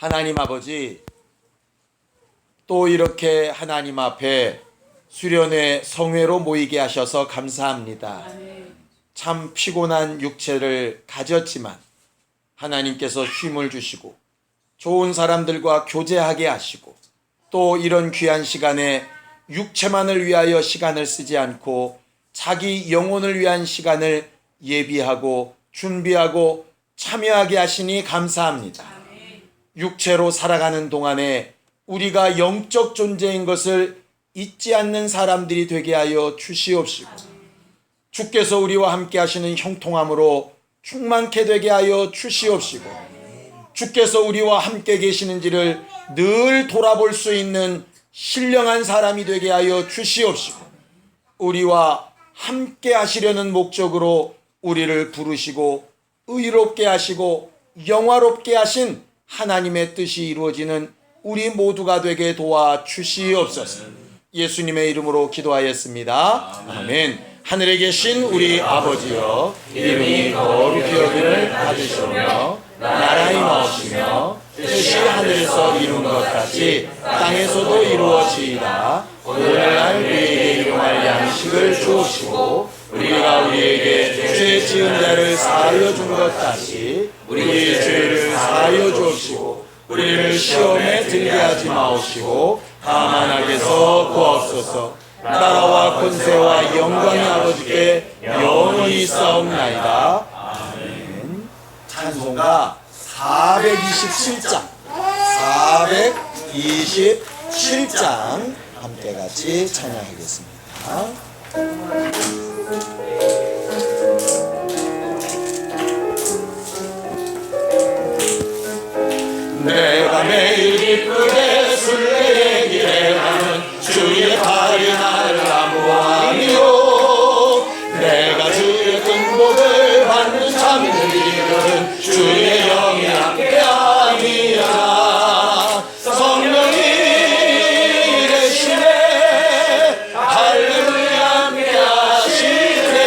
하나님 아버지, 또 이렇게 하나님 앞에 수련회 성회로 모이게 하셔서 감사합니다. 참 피곤한 육체를 가졌지만 하나님께서 쉼을 주시고 좋은 사람들과 교제하게 하시고 또 이런 귀한 시간에 육체만을 위하여 시간을 쓰지 않고 자기 영혼을 위한 시간을 예비하고 준비하고 참여하게 하시니 감사합니다. 육체로 살아가는 동안에 우리가 영적 존재인 것을 잊지 않는 사람들이 되게 하여 주시옵시고 주께서 우리와 함께 하시는 형통함으로 충만케 되게 하여 주시옵시고 주께서 우리와 함께 계시는지를 늘 돌아볼 수 있는 신령한 사람이 되게 하여 주시옵시고 우리와 함께 하시려는 목적으로 우리를 부르시고 의롭게 하시고 영화롭게 하신 하나님의 뜻이 이루어지는 우리 모두가 되게 도와 주시옵소서. 예수님의 이름으로 기도하였습니다. 아멘. 하늘에 계신 우리 아버지여, 이름이 거룩히 여김을 받으시오며 나라의 마옵시며 뜻이 하늘에서 이룬 것 같이 땅에서도 이루어지이다. 오늘날 우리에게 일용할 양식을 주옵시고 우리가 우리에게 죄 지은 자를 사하여 준 것 같이 우리의 죄를 사하여 주옵시고 우리를 시험에 들게 하지 마옵시고 다만 악에서 구하옵소서. 나라와 권세와 영광이 아버지께 영원히 있사옵나이다. 아멘. 찬송가 427장 427장 함께 같이 찬양하겠습니다. 내가 매일 기쁘게 순례의 길에 가는 주의 발이 나를 안보하며 내가 주의 큰 복을 받는 참된 이들은 주의 영이 함께함이라. 성령이 계시네 할렐루야 함께하시네.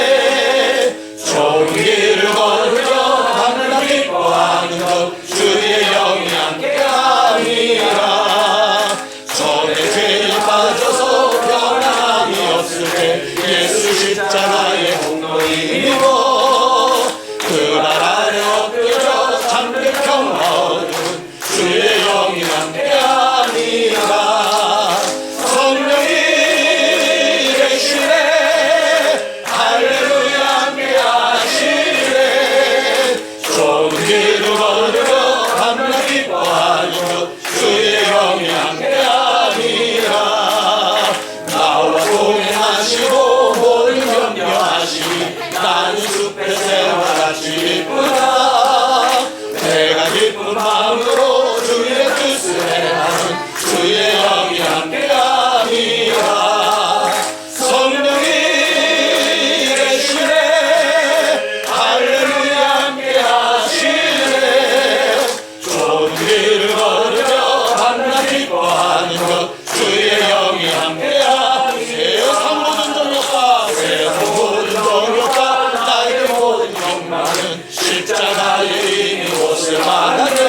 좋은 길을 걸으며 밤낮 기뻐하는 것 주의 영이 함께함이라. 전에 죄에 빠져서 변함이 없을 때 예수 십자가의 공로이고 그날 아래 엎드려 잠든 평화를 주의 영이 함께함이라. 성령이 계시네 할렐루야 함께하시네. 좋은 길을 걸으며 밤낮 기뻐하는 것 주의 영이 함께함이라. 나와 동행하시고 모든 염려하시니 나는 숲의 새와 같이 기쁘다. 내가 기쁜 마음으로 주의 뜻을 행하는 주의 영이 함께함이라. 성령이 계시네 할렐루야 함께하시네. 좋은 길을 걸으며 밤낮 기뻐하는 것 주의 영이 함께하시네. 모든 정욕과 세상 모든 정욕과 나의 모든 욕망은 십자가에 이미 옷을 말하네.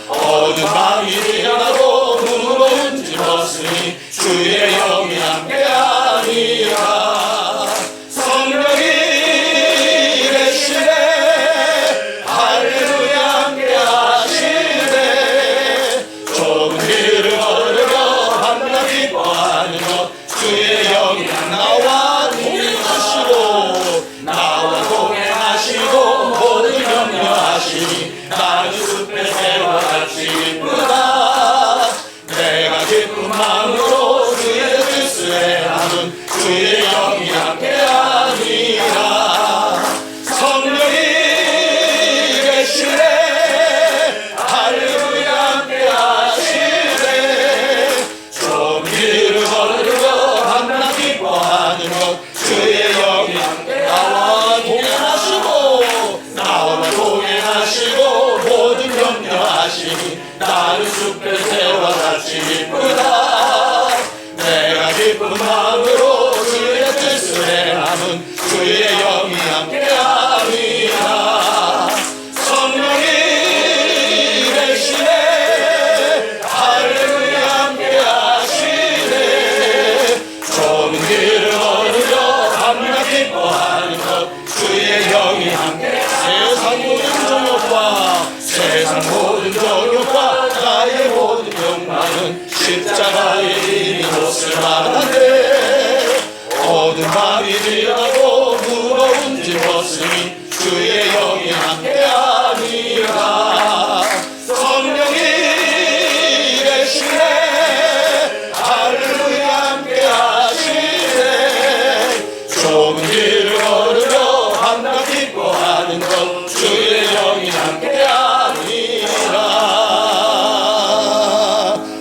어두운 밤이 지나고 무거운 짐 벗으니 주의 영이 함께하니라. 성령이 계시네 할렐루야 함께하시네. 좋은 길을 걸으며 밤낮 기뻐하는 것 주의 영이 나와 동행하시고 모든 염려하시니 나는 숲의 새와 같이 기쁘다. 내가 기쁜 마음으로 주의 뜻을 행하는 주의 영이 함께하니라. 성령이 계시네 할렐루야 함께하시네. 좋은 길을 걸으며 밤낮 기뻐하는 것 주의 영이 나와 동행하시고 모든 염려하시니 나는 숲의 새와 같이 기쁘다. 내가 기쁜 마음으로 주의 뜻을 행하는 주의 영이 함께함이라. 성령이 계시네 모든 정욕과 나의 모든 욕망은 십자가의 이미 못쓸 만한데 모든 밤이 지나고 무거운 짐 벗으니 주의 영이 함께하니라. 성령이 계시네 할렐루야 함께하시네. 좁은 길을 걸으며 항상 기뻐하는 것 주의 영이 함께하니라.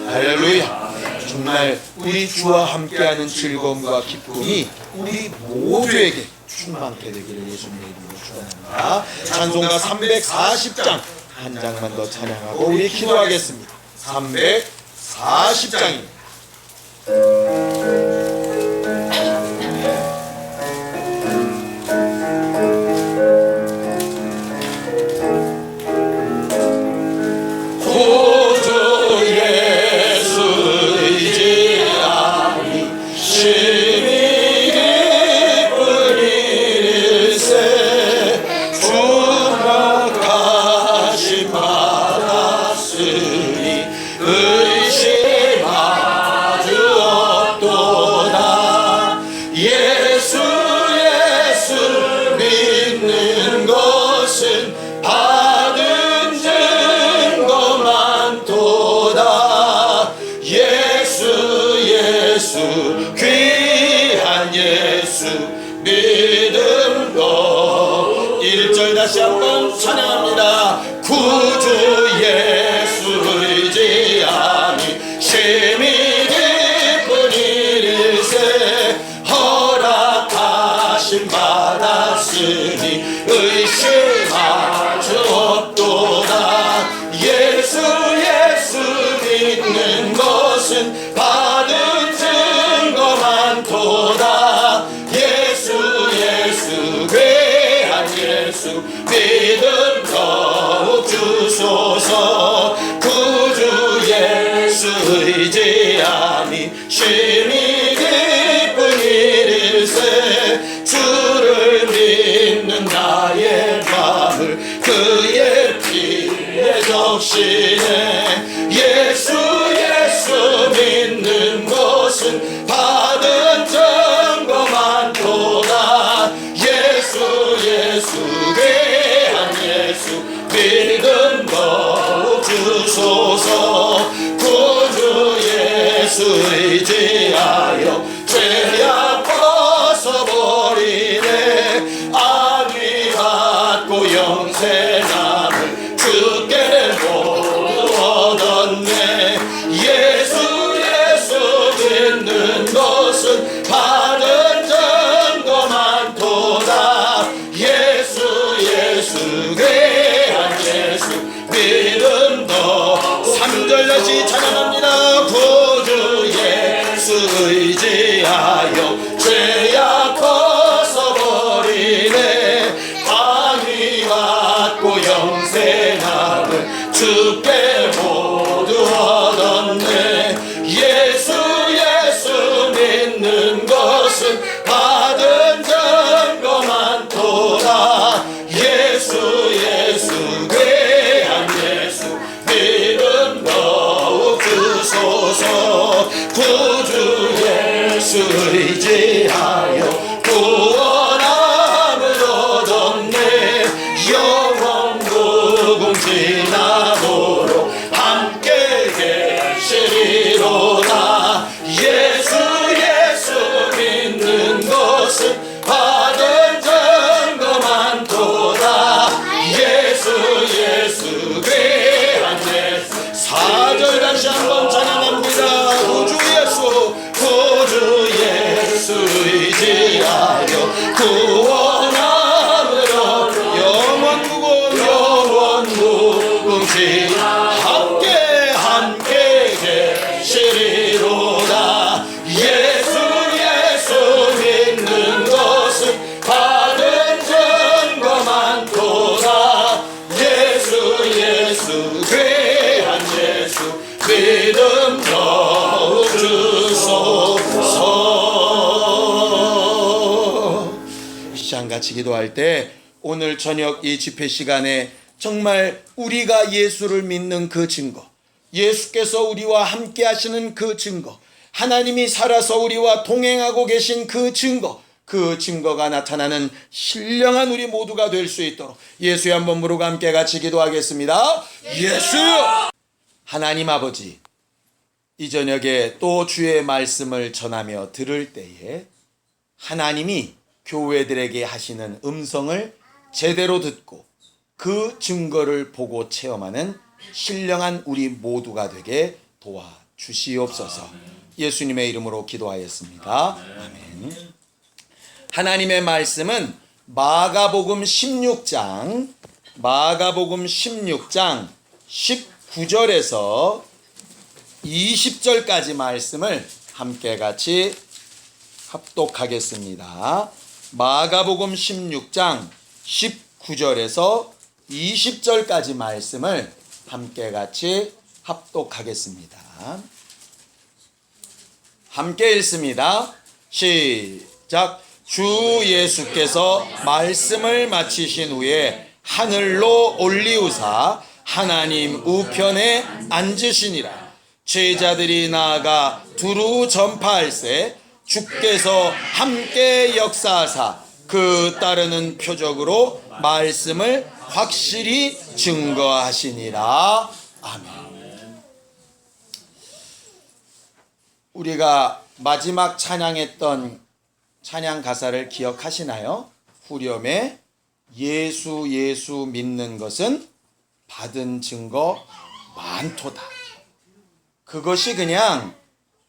할렐루야. 정말 우리 주와 함께하는 즐거움과 기쁨이 우리 모두에게 충만케 되기를 예수님의 이름으로 축원합니다. 찬송가 340장 한 장만 더 찬양하고 우리 기도하겠습니다. 340장입니다. 다시 한번 찬양합니다. 구주 예수 의지하니 심히 기쁜 일일세 허락하심 받았으니 의심할 수 없도다. 예수 믿는 것은 받은 증거 많도다. 예수 귀한 예수 믿음 더욱 주소서. 구주 예수 의지하니 심히 기쁜 일일세 주를 믿는 나의 마음을 그의 피에 적시네. 예수 믿는 것은 받은 증거 많도다. 예수 귀한 예수 믿음 더욱 주소서. 구주 예수 의지하여 죄악 벗어버리네. 악이 받고 영생 남을 주께 모두 얻었네. 예수 믿는 것은 받은 증거 많도다. 예수 귀한 예수 믿음 더 3절 다시 찬양합니다. 구주 예수 의지하여 죄악 벗어버리네. 악이 받고 영생함을 주께 모두 얻었네. 예수 믿는 것은 받은 증거 많도다. 예수 귀한 예수 믿음 더욱 주소서. 구주 예수 의지하여 구원함을 얻었네. 영원 무궁지나도록 함께 계시리로다. 예수 믿는 것은 받은 증거 많도다. 예수 귀한 예수 4절 다시 한번 찬양합니다. 구주 예수 의지하여 구원함을 얻어 영원 무궁지 함께 계시리로다. 예수 믿는 것은 받은 증거 많도다. 예수 귀한 예수 믿음 더욱 주소서. 이 시간 같이 기도할 때 오늘 저녁 이 집회 시간에 정말 우리가 예수를 믿는 그 증거, 예수께서 우리와 함께 하시는 그 증거, 하나님이 살아서 우리와 동행하고 계신 그 증거, 그 증거가 나타나는 신령한 우리 모두가 될 수 있도록 예수의 한번 부르고 함께 같이 기도하겠습니다. 예수! 하나님 아버지, 이 저녁에 또 주의 말씀을 전하며 들을 때에 하나님이 교회들에게 하시는 음성을 제대로 듣고 그 증거를 보고 체험하는 신령한 우리 모두가 되게 도와주시옵소서. 예수님의 이름으로 기도하였습니다. 아멘. 하나님의 말씀은 마가복음 16장 19절에서 20절까지 말씀을 함께 같이 합독하겠습니다. 마가복음 16장 19절에서 20절까지 말씀을 함께 같이 합독하겠습니다. 함께 읽습니다. 시작. 주 예수께서 말씀을 마치신 후에 하늘로 올리우사 하나님 우편에 앉으시니라. 제자들이 나아가 두루 전파할세 주께서 함께 역사하사 그 따르는 표적으로 말씀을 확실히 증거하시니라. 아멘. 우리가 마지막 찬양했던 찬양 가사를 기억하시나요? 후렴에 예수 예수 믿는 것은 받은 증거 많도다. 그것이 그냥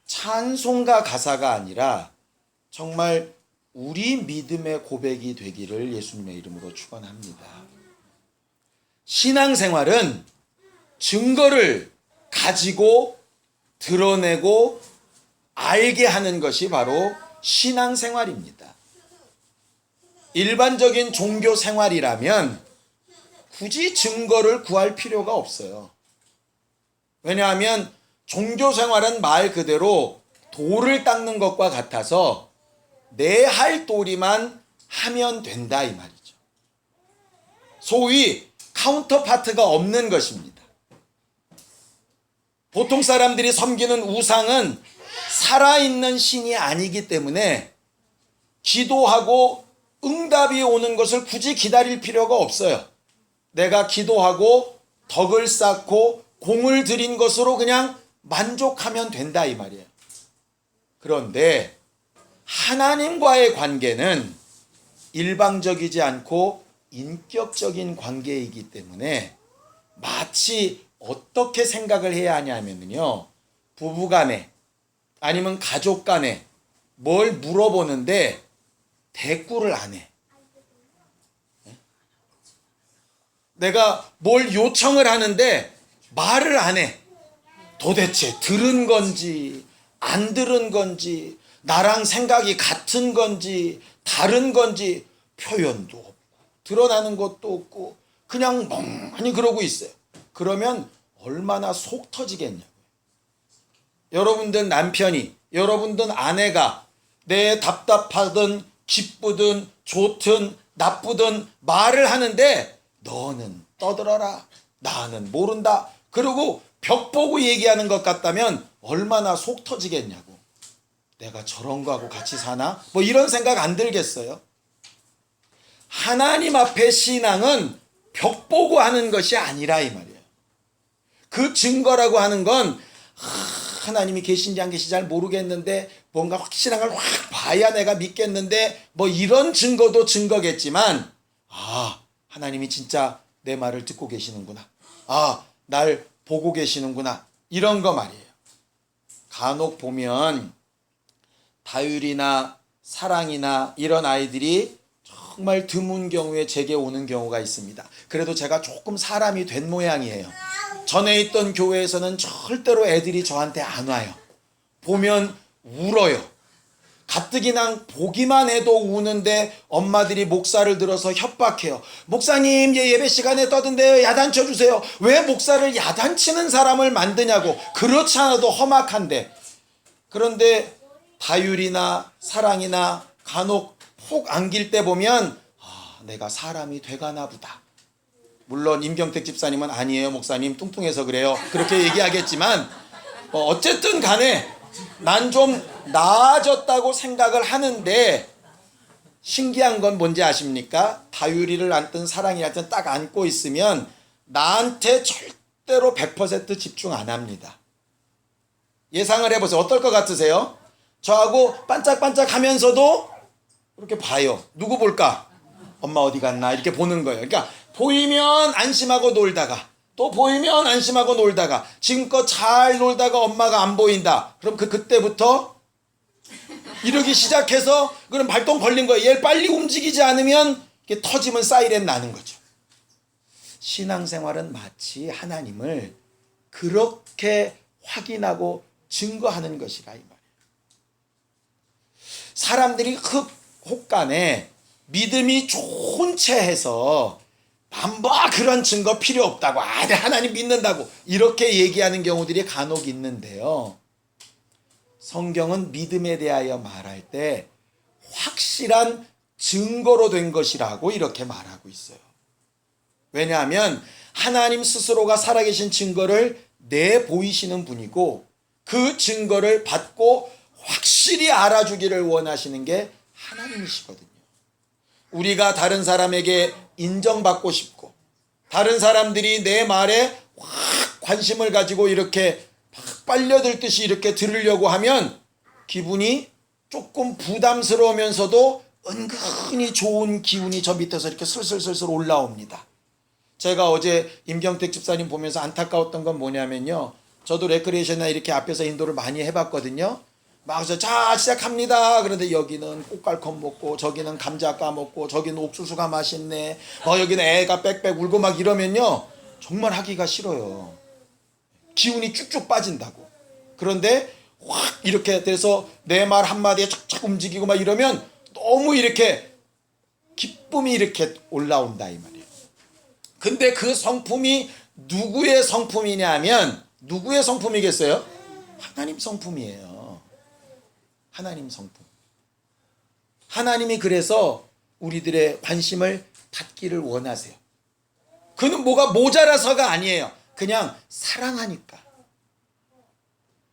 찬송가 가사가 아니라 정말 우리 믿음의 고백이 되기를 예수님의 이름으로 축원합니다. 신앙생활은 증거를 가지고 드러내고 알게 하는 것이 바로 신앙생활입니다. 일반적인 종교 생활이라면 굳이 증거를 구할 필요가 없어요. 왜냐하면 종교 생활은 말 그대로 돌을 닦는 것과 같아서 내 할 도리만 하면 된다 이 말이죠. 소위 카운터파트가 없는 것입니다. 보통 사람들이 섬기는 우상은 살아있는 신이 아니기 때문에 기도하고 응답이 오는 것을 굳이 기다릴 필요가 없어요. 내가 기도하고 덕을 쌓고 공을 들인 것으로 그냥 만족하면 된다 이 말이에요. 그런데 하나님과의 관계는 일방적이지 않고 인격적인 관계이기 때문에 마치 어떻게 생각을 해야 하냐면요, 부부간에 아니면 가족간에 뭘 물어보는데 대꾸를 안 해. 내가 뭘 요청을 하는데 말을 안 해. 도대체 들은 건지 안 들은 건지 나랑 생각이 같은 건지 다른 건지 표현도 없고 드러나는 것도 없고 그냥 멍하니 그러고 있어요. 그러면 얼마나 속 터지겠냐고요. 여러분들 남편이, 여러분들 아내가 내 답답하든 기쁘든 좋든 나쁘든 말을 하는데 너는 떠들어라, 나는 모른다, 그리고 벽 보고 얘기하는 것 같다면 얼마나 속 터지겠냐고. 내가 저런 거하고 같이 사나? 뭐 이런 생각 안 들겠어요? 하나님 앞에 신앙은 벽 보고 하는 것이 아니라 이 말이에요. 그 증거라고 하는 건 하나님이 계신지 안 계신지 잘 모르겠는데 뭔가 확실한 걸 확 봐야 내가 믿겠는데 뭐 이런 증거도 증거겠지만 하나님이 진짜 내 말을 듣고 계시는구나, 날 보고 계시는구나, 이런 거 말이에요. 간혹 보면 다율이나 사랑이나 이런 아이들이 정말 드문 경우에 제게 오는 경우가 있습니다. 그래도 제가 조금 사람이 된 모양이에요. 전에 있던 교회에서는 절대로 애들이 저한테 안 와요. 보면 울어요. 가뜩이나 보기만 해도 우는데 엄마들이 목사를 들어서 협박해요. 목사님, 예배 시간에 떠든대요. 야단쳐 주세요. 왜 목사를 야단치는 사람을 만드냐고. 그렇지 않아도 험악한데. 그런데 다율이나 사랑이나 간혹 폭 안길 때 보면 내가 사람이 돼가나 보다. 물론 임경택 집사님은 아니에요 목사님 뚱뚱해서 그래요 그렇게 얘기하겠지만 어쨌든 간에 난 좀 나아졌다고 생각을 하는데 신기한 건 뭔지 아십니까? 다유리를 안든 사랑이 안든 딱 안고 있으면 나한테 절대로 100% 집중 안 합니다. 예상을 해보세요. 어떨 것 같으세요? 저하고 반짝반짝 하면서도 이렇게 봐요. 누구 볼까? 엄마 어디 갔나? 이렇게 보는 거예요. 그러니까 보이면 안심하고 놀다가 또 보이면 안심하고 놀다가 지금껏 잘 놀다가 엄마가 안 보인다. 그럼 그때부터 이러기 시작해서 그럼 발동 걸린 거예요. 얘를 빨리 움직이지 않으면 이렇게 터지면 사이렌 나는 거죠. 신앙생활은 마치 하나님을 그렇게 확인하고 증거하는 것이라 이 말이에요. 사람들이 혹간에 믿음이 좋은 채 해서 뭐 그런 증거 필요 없다고 하나님 믿는다고 이렇게 얘기하는 경우들이 간혹 있는데요. 성경은 믿음에 대하여 말할 때 확실한 증거로 된 것이라고 이렇게 말하고 있어요. 왜냐하면 하나님 스스로가 살아계신 증거를 내보이시는 분이고 그 증거를 받고 확실히 알아주기를 원하시는 게 하나님이시거든요. 우리가 다른 사람에게 인정받고 싶고 다른 사람들이 내 말에 확 관심을 가지고 이렇게 막 빨려들듯이 이렇게 들으려고 하면 기분이 조금 부담스러우면서도 은근히 좋은 기운이 저 밑에서 이렇게 슬슬슬슬 올라옵니다. 제가 어제 임경택 집사님 보면서 안타까웠던 건 뭐냐면요. 저도 레크리에이션이나 이렇게 앞에서 인도를 많이 해봤거든요. 막 자 시작합니다. 그런데 여기는 꽃갈콘 먹고 저기는 감자 까먹고 저기는 옥수수가 맛있네. 여기는 애가 빽빽 울고 막 이러면요. 정말 하기가 싫어요. 기운이 쭉쭉 빠진다고. 그런데 확 이렇게 돼서 내 말 한마디에 착착 움직이고 막 이러면 너무 이렇게 기쁨이 이렇게 올라온다 이 말이에요. 근데 그 성품이 누구의 성품이냐면 누구의 성품이겠어요? 하나님 성품이에요. 하나님 성품. 하나님이 그래서 우리들의 관심을 받기를 원하세요. 그는 뭐가 모자라서가 아니에요. 그냥 사랑하니까.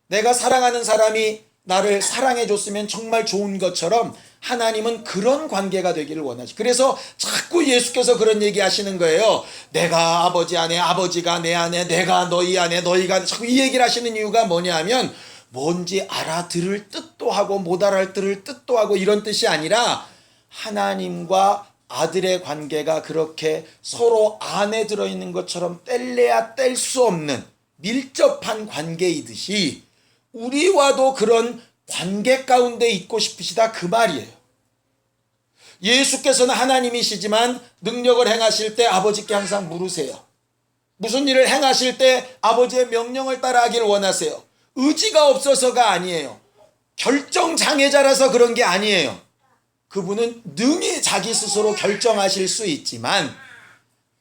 내가 사랑하는 사람이 나를 사랑해 줬으면 정말 좋은 것처럼 하나님은 그런 관계가 되기를 원하시. 그래서 자꾸 예수께서 그런 얘기 하시는 거예요. 내가 아버지 안에, 아버지가 내 안에, 내가 너희 안에, 너희가 자꾸 이 얘기를 하시는 이유가 뭐냐면 뭔지 알아들을 뜻도 하고 못 알아들을 뜻도 하고 이런 뜻이 아니라 하나님과 아들의 관계가 그렇게 서로 안에 들어있는 것처럼 뗄래야 뗄 수 없는 밀접한 관계이듯이 우리와도 그런 관계 가운데 있고 싶으시다 그 말이에요. 예수께서는 하나님이시지만 능력을 행하실 때 아버지께 항상 물으세요. 무슨 일을 행하실 때 아버지의 명령을 따라하길 원하세요. 의지가 없어서가 아니에요. 결정장애자라서 그런 게 아니에요. 그분은 능히 자기 스스로 결정하실 수 있지만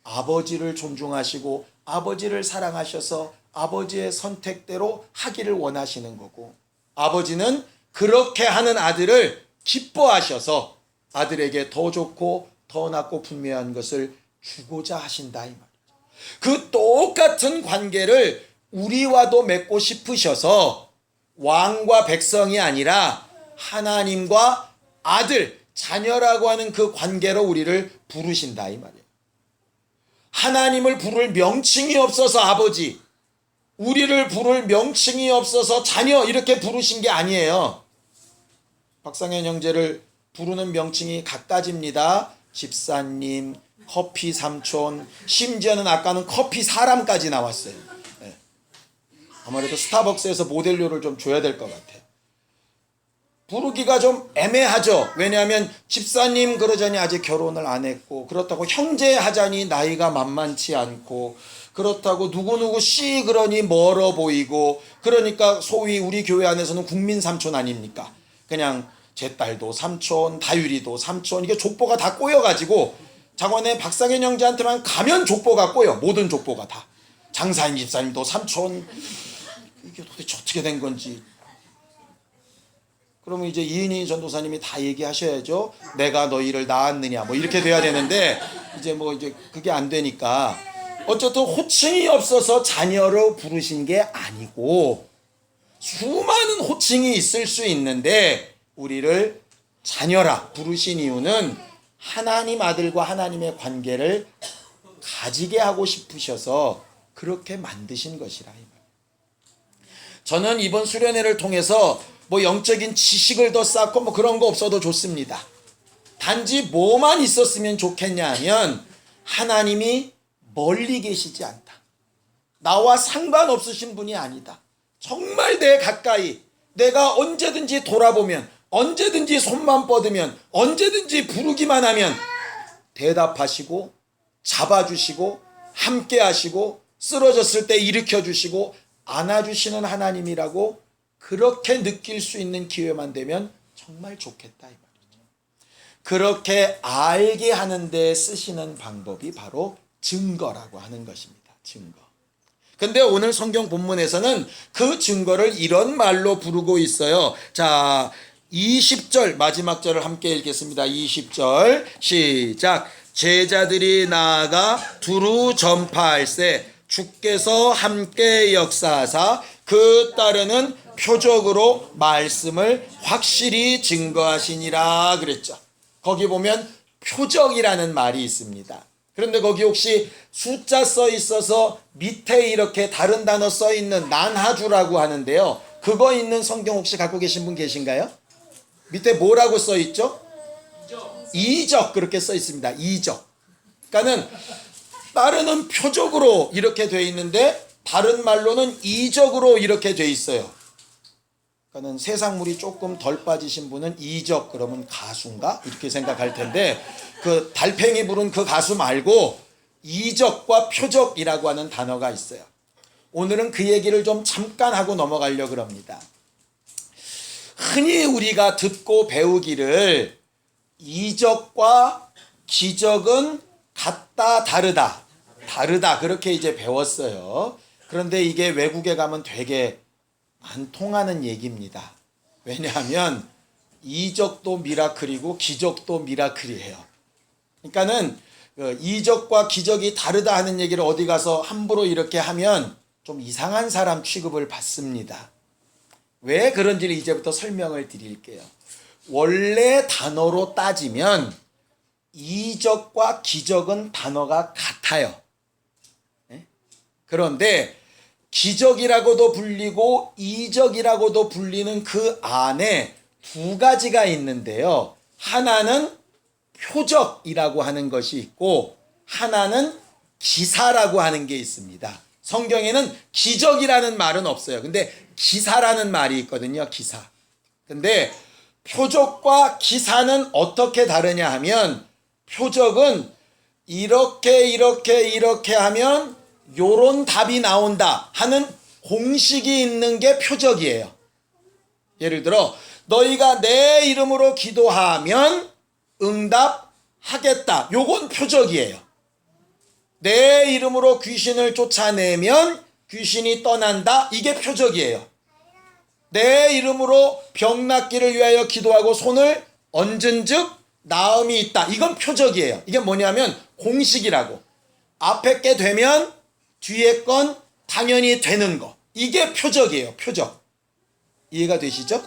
아버지를 존중하시고 아버지를 사랑하셔서 아버지의 선택대로 하기를 원하시는 거고 아버지는 그렇게 하는 아들을 기뻐하셔서 아들에게 더 좋고 더 낫고 분명한 것을 주고자 하신다 이 말이죠. 그 똑같은 관계를 우리와도 맺고 싶으셔서 왕과 백성이 아니라 하나님과 아들, 자녀라고 하는 그 관계로 우리를 부르신다 이 말이에요. 하나님을 부를 명칭이 없어서 아버지, 우리를 부를 명칭이 없어서 자녀 이렇게 부르신 게 아니에요. 박상현 형제를 부르는 명칭이 갖가지입니다. 집사님, 커피 삼촌, 심지어는 아까는 커피 사람까지 나왔어요. 네. 아무래도 스타벅스에서 모델료를 좀 줘야 될 것 같아요. 부르기가 좀 애매하죠. 왜냐하면 집사님 그러자니 아직 결혼을 안 했고 그렇다고 형제 하자니 나이가 만만치 않고 그렇다고 누구누구 씨 그러니 멀어 보이고 그러니까 소위 우리 교회 안에서는 국민 삼촌 아닙니까? 그냥 제 딸도 삼촌, 다유리도 삼촌 이게 족보가 다 꼬여가지고 장원의 박상현 형제한테만 가면 족보가 꼬여. 모든 족보가 다. 장사인 집사님도 삼촌 이게 도대체 어떻게 된 건지. 그러면 이제 이은희 전도사님이 다 얘기하셔야죠. 내가 너희를 낳았느냐 뭐 이렇게 돼야 되는데 이제 뭐 이제 그게 안 되니까 어쨌든 호칭이 없어서 자녀로 부르신 게 아니고 수많은 호칭이 있을 수 있는데 우리를 자녀라 부르신 이유는 하나님 아들과 하나님의 관계를 가지게 하고 싶으셔서 그렇게 만드신 것이라. 저는 이번 수련회를 통해서 뭐 영적인 지식을 더 쌓고 뭐 그런 거 없어도 좋습니다. 단지 뭐만 있었으면 좋겠냐 하면 하나님이 멀리 계시지 않다. 나와 상관없으신 분이 아니다. 정말 내 가까이, 내가 언제든지 돌아보면, 언제든지 손만 뻗으면, 언제든지 부르기만 하면 대답하시고 잡아주시고 함께 하시고 쓰러졌을 때 일으켜주시고 안아주시는 하나님이라고 그렇게 느낄 수 있는 기회만 되면 정말 좋겠다 이 말이죠. 그렇게 알게 하는 데 쓰시는 방법이 바로 증거라고 하는 것입니다. 증거. 근데 오늘 성경 본문에서는 그 증거를 이런 말로 부르고 있어요. 자, 20절 마지막 절을 함께 읽겠습니다. 20절 시작. 제자들이 나아가 두루 전파할세 주께서 함께 역사하사 그 따르는 표적으로 말씀을 확실히 증거하시니라 그랬죠. 거기 보면 표적이라는 말이 있습니다. 그런데 거기 혹시 숫자 써 있어서 밑에 이렇게 다른 단어 써 있는 난하주라고 하는데요. 그거 있는 성경 혹시 갖고 계신 분 계신가요? 밑에 뭐라고 써 있죠? 이적 그렇게 써 있습니다. 이적. 그러니까는 따르는 표적으로 이렇게 돼 있는데 다른 말로는 이적으로 이렇게 돼 있어요. 그러니까는 세상물이 조금 덜 빠지신 분은 이적 그러면 가수인가 이렇게 생각할 텐데 그 달팽이 부른 그 가수 말고 이적과 표적이라고 하는 단어가 있어요. 오늘은 그 얘기를 좀 잠깐 하고 넘어가려고 합니다. 흔히 우리가 듣고 배우기를 이적과 기적은 같다 다르다 그렇게 이제 배웠어요. 그런데 이게 외국에 가면 되게 안 통하는 얘기입니다. 왜냐하면 이적도 미라클이고 기적도 미라클이에요. 그러니까는 이적과 기적이 다르다 하는 얘기를 어디 가서 함부로 이렇게 하면 좀 이상한 사람 취급을 받습니다. 왜 그런지를 이제부터 설명을 드릴게요. 원래 단어로 따지면 이적과 기적은 단어가 같아요. 그런데 기적이라고도 불리고 이적이라고도 불리는 그 안에 두 가지가 있는데요. 하나는 표적이라고 하는 것이 있고 하나는 기사라고 하는 게 있습니다. 성경에는 기적이라는 말은 없어요. 근데 기사라는 말이 있거든요. 기사. 근데 표적과 기사는 어떻게 다르냐 하면 표적은 이렇게 하면 요런 답이 나온다 하는 공식이 있는 게 표적이에요. 예를 들어 너희가 내 이름으로 기도하면 응답하겠다. 요건 표적이에요. 내 이름으로 귀신을 쫓아내면 귀신이 떠난다. 이게 표적이에요. 내 이름으로 병 낫기를 위하여 기도하고 손을 얹은 즉 나음이 있다. 이건 표적이에요. 이게 뭐냐면 공식이라고. 앞에 게 되면 뒤에 건 당연히 되는 거. 이게 표적이에요. 표적. 이해가 되시죠?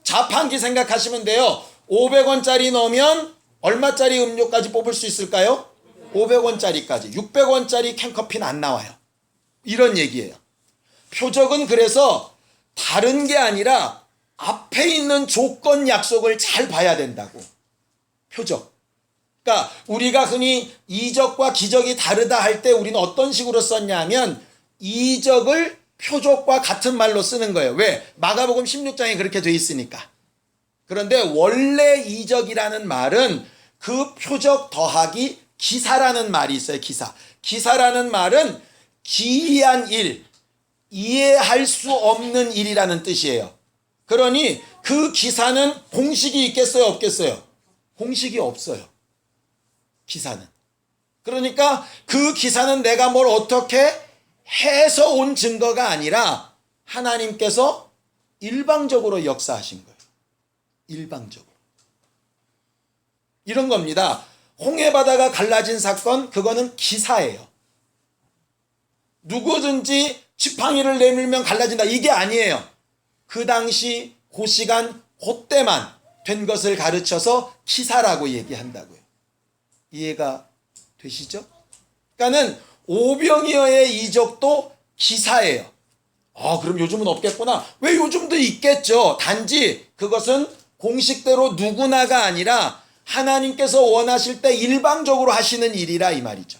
자판기 생각하시면 돼요. 500원짜리 넣으면 얼마짜리 음료까지 뽑을 수 있을까요? 500원짜리까지. 600원짜리 캔커피는 안 나와요. 이런 얘기예요. 표적은 그래서 다른 게 아니라 앞에 있는 조건 약속을 잘 봐야 된다고. 표적. 그러니까 우리가 흔히 이적과 기적이 다르다 할 때 우리는 어떤 식으로 썼냐면 이적을 표적과 같은 말로 쓰는 거예요. 왜? 마가복음 16장에 그렇게 돼 있으니까. 그런데 원래 이적이라는 말은 그 표적 더하기 기사라는 말이 있어요. 기사. 기사라는 말은 기이한 일, 이해할 수 없는 일이라는 뜻이에요. 그러니 그 기사는 공식이 있겠어요? 없겠어요? 공식이 없어요. 기사는. 그러니까 그 기사는 내가 뭘 어떻게 해서 온 증거가 아니라 하나님께서 일방적으로 역사하신 거예요. 일방적으로. 이런 겁니다. 홍해 바다가 갈라진 사건, 그거는 기사예요. 누구든지 지팡이를 내밀면 갈라진다. 이게 아니에요. 그 당시 그 시간 그때만 된 것을 가르쳐서 기사라고 얘기한다고요. 이해가 되시죠? 그러니까는 오병이어의 이적도 기사예요. 그럼 요즘은 없겠구나. 왜 요즘도 있겠죠. 단지 그것은 공식대로 누구나가 아니라 하나님께서 원하실 때 일방적으로 하시는 일이라 이 말이죠.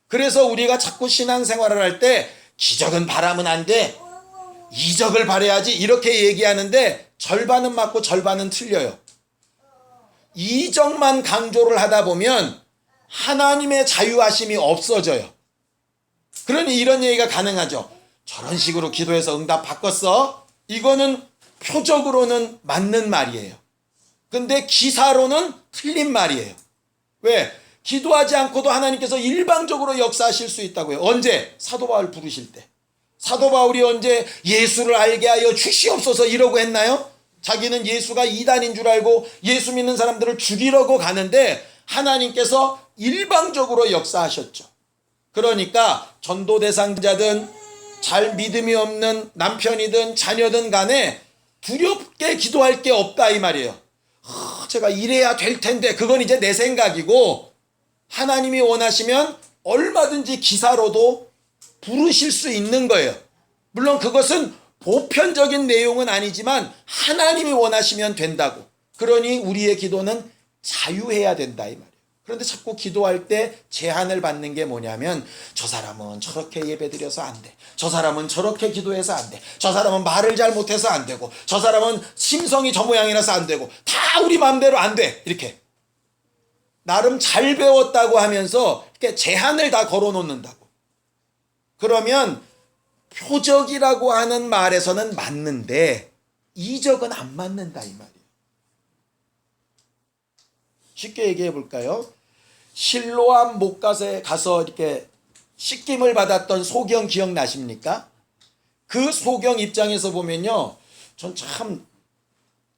그래서 우리가 자꾸 신앙생활을 할 때 기적은 바라면 안 돼. 이적을 바라야지 이렇게 얘기하는데 절반은 맞고 절반은 틀려요. 이적만 강조를 하다 보면 하나님의 자유하심이 없어져요. 그러니 이런 얘기가 가능하죠. 저런 식으로 기도해서 응답 바꿨어? 이거는 표적으로는 맞는 말이에요. 근데 기사로는 틀린 말이에요. 왜? 기도하지 않고도 하나님께서 일방적으로 역사하실 수 있다고요. 언제? 사도 바울 부르실 때. 사도 바울이 언제 예수를 알게 하여 주시옵소서 이러고 했나요? 자기는 예수가 이단인 줄 알고 예수 믿는 사람들을 죽이려고 가는데 하나님께서 일방적으로 역사하셨죠. 그러니까 전도 대상자든 잘 믿음이 없는 남편이든 자녀든 간에 두렵게 기도할 게 없다 이 말이에요. 제가 이래야 될 텐데 그건 이제 내 생각이고 하나님이 원하시면 얼마든지 기사로도 부르실 수 있는 거예요. 물론 그것은 보편적인 내용은 아니지만 하나님이 원하시면 된다고. 그러니 우리의 기도는 자유해야 된다 이 말이에요. 그런데 자꾸 기도할 때 제한을 받는 게 뭐냐면 저 사람은 저렇게 예배드려서 안 돼. 저 사람은 저렇게 기도해서 안 돼. 저 사람은 말을 잘 못해서 안 되고 저 사람은 심성이 저 모양이라서 안 되고 다 우리 마음대로 안 돼. 이렇게 나름 잘 배웠다고 하면서 이렇게 제한을 다 걸어놓는다고. 그러면 표적이라고 하는 말에서는 맞는데 이적은 안 맞는다 이 말이에요. 쉽게 얘기해 볼까요? 실로암 목갓에 가서 이렇게 씻김을 받았던 소경 기억나십니까? 그 소경 입장에서 보면요, 전 참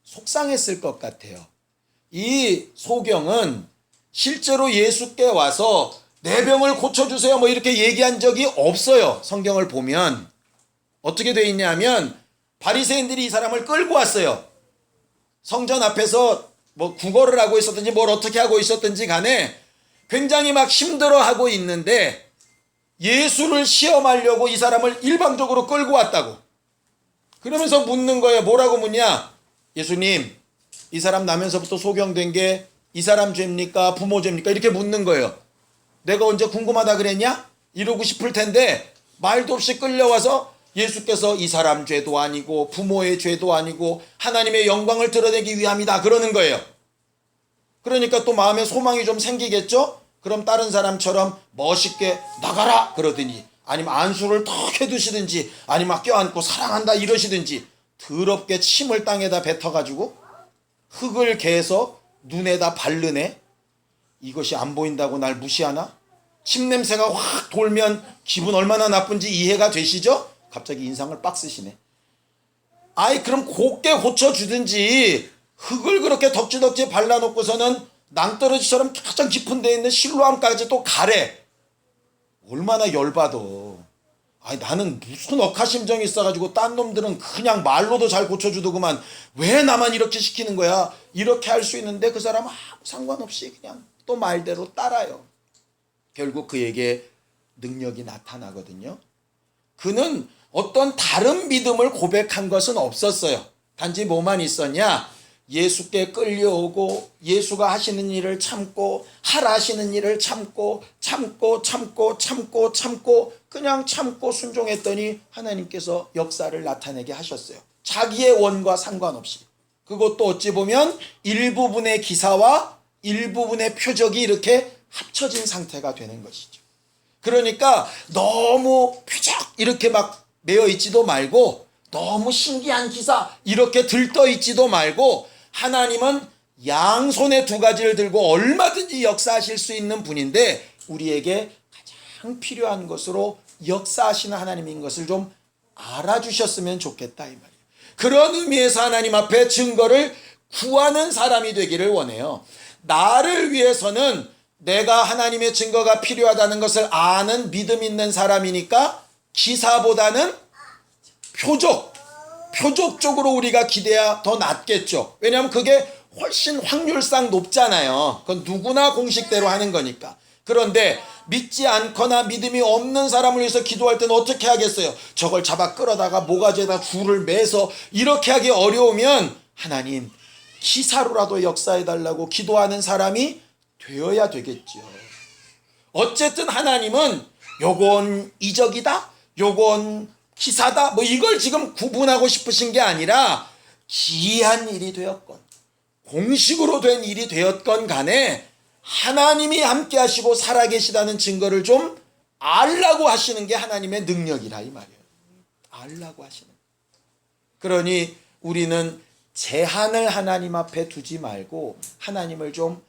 속상했을 것 같아요. 이 소경은 실제로 예수께 와서 내 병을 고쳐주세요 뭐 이렇게 얘기한 적이 없어요. 성경을 보면 어떻게 되어 있냐면 바리새인들이 이 사람을 끌고 왔어요. 성전 앞에서 뭐 구걸을 하고 있었든지 뭘 어떻게 하고 있었든지 간에 굉장히 막 힘들어하고 있는데 예수를 시험하려고 이 사람을 일방적으로 끌고 왔다고. 그러면서 묻는 거예요. 뭐라고 묻냐? 예수님, 이 사람 나면서부터 소경된 게 이 사람 죄입니까? 부모 죄입니까? 이렇게 묻는 거예요. 내가 언제 궁금하다 그랬냐? 이러고 싶을 텐데 말도 없이 끌려와서 예수께서 이 사람 죄도 아니고 부모의 죄도 아니고 하나님의 영광을 드러내기 위함이다 그러는 거예요. 그러니까 또 마음에 소망이 좀 생기겠죠? 그럼 다른 사람처럼 멋있게 나가라 그러더니 아니면 안수를 턱 해두시든지 아니면 껴안고 사랑한다 이러시든지 더럽게 침을 땅에다 뱉어가지고 흙을 개서 눈에다 바르네. 이것이 안 보인다고 날 무시하나? 침 냄새가 확 돌면 기분 얼마나 나쁜지 이해가 되시죠? 갑자기 인상을 빡 쓰시네. 아이 그럼 곱게 고쳐주든지 흙을 그렇게 덕지덕지 발라놓고서는 낭떠러지처럼 가장 깊은 데에 있는 실로암까지 또 가래. 얼마나 열받아. 아니 나는 무슨 억하심정이 있어가지고 딴 놈들은 그냥 말로도 잘 고쳐주더구만 왜 나만 이렇게 시키는 거야. 이렇게 할 수 있는데 그 사람은 아무 상관없이 그냥 또 말대로 따라요. 결국 그에게 능력이 나타나거든요. 그는 어떤 다른 믿음을 고백한 것은 없었어요. 단지 뭐만 있었냐? 예수께 끌려오고 예수가 하시는 일을 참고 하라 하시는 일을 참고 그냥 참고 순종했더니 하나님께서 역사를 나타내게 하셨어요. 자기의 원과 상관없이. 그것도 어찌 보면 일부분의 기사와 일부분의 표적이 이렇게 합쳐진 상태가 되는 것이죠. 그러니까 너무 표적 이렇게 막 매어 있지도 말고 너무 신기한 기사 이렇게 들떠 있지도 말고 하나님은 양손에 두 가지를 들고 얼마든지 역사하실 수 있는 분인데 우리에게 가장 필요한 것으로 역사하시는 하나님인 것을 좀 알아주셨으면 좋겠다 이 말이에요. 그런 의미에서 하나님 앞에 증거를 구하는 사람이 되기를 원해요. 나를 위해서는 내가 하나님의 증거가 필요하다는 것을 아는 믿음 있는 사람이니까 기사보다는 표적 쪽으로 우리가 기대야 더 낫겠죠. 왜냐하면 그게 훨씬 확률상 높잖아요. 그건 누구나 공식대로 하는 거니까. 그런데 믿지 않거나 믿음이 없는 사람을 위해서 기도할 때는 어떻게 하겠어요? 저걸 잡아 끌어다가 모가지에다 줄을 매서 이렇게 하기 어려우면 하나님 기사로라도 역사해달라고 기도하는 사람이 되어야 되겠죠. 어쨌든 하나님은 요건 이적이다, 요건 기사다, 뭐 이걸 지금 구분하고 싶으신 게 아니라 기이한 일이 되었건 공식으로 된 일이 되었건 간에 하나님이 함께 하시고 살아계시다는 증거를 좀 알라고 하시는 게 하나님의 능력이라 이 말이에요. 알라고 하시는. 그러니 우리는 제한을 하나님 앞에 두지 말고 하나님을 좀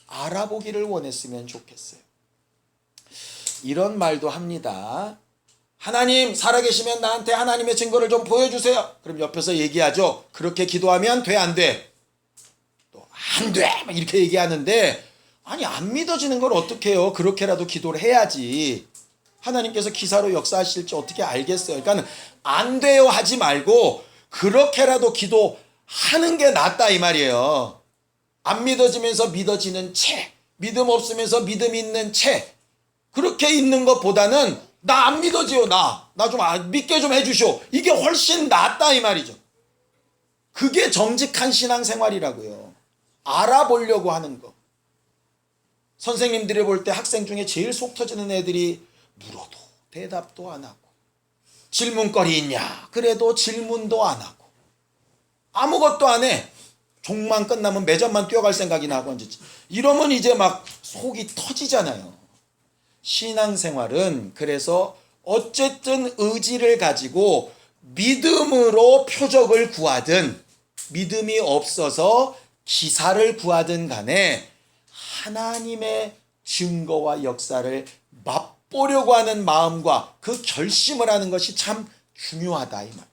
알아보기를 원했으면 좋겠어요. 이런 말도 합니다. 하나님 살아계시면 나한테 하나님의 증거를 좀 보여주세요. 그럼 옆에서 얘기하죠. 그렇게 기도하면 돼, 안 돼? 또 안 돼! 막 이렇게 얘기하는데 아니 안 믿어지는 걸 어떻게 해요? 그렇게라도 기도를 해야지. 하나님께서 기사로 역사하실지 어떻게 알겠어요? 그러니까 안 돼요 하지 말고 그렇게라도 기도하는 게 낫다 이 말이에요. 안 믿어지면서 믿어지는 채, 믿음 없으면서 믿음 있는 채, 그렇게 있는 것보다는 나 안 믿어지요, 나 좀 믿게 좀 해주쇼, 이게 훨씬 낫다 이 말이죠. 그게 정직한 신앙생활이라고요. 알아보려고 하는 거. 선생님들이 볼 때 학생 중에 제일 속 터지는 애들이 물어도 대답도 안 하고, 질문거리 있냐 그래도 질문도 안 하고, 아무것도 안 해. 종만 끝나면 매점만 뛰어갈 생각이 나고 앉았지. 이러면 이제 막 속이 터지잖아요. 신앙생활은 그래서 어쨌든 의지를 가지고 믿음으로 표적을 구하든 믿음이 없어서 기사를 구하든 간에 하나님의 증거와 역사를 맛보려고 하는 마음과 그 결심을 하는 것이 참 중요하다 이 말.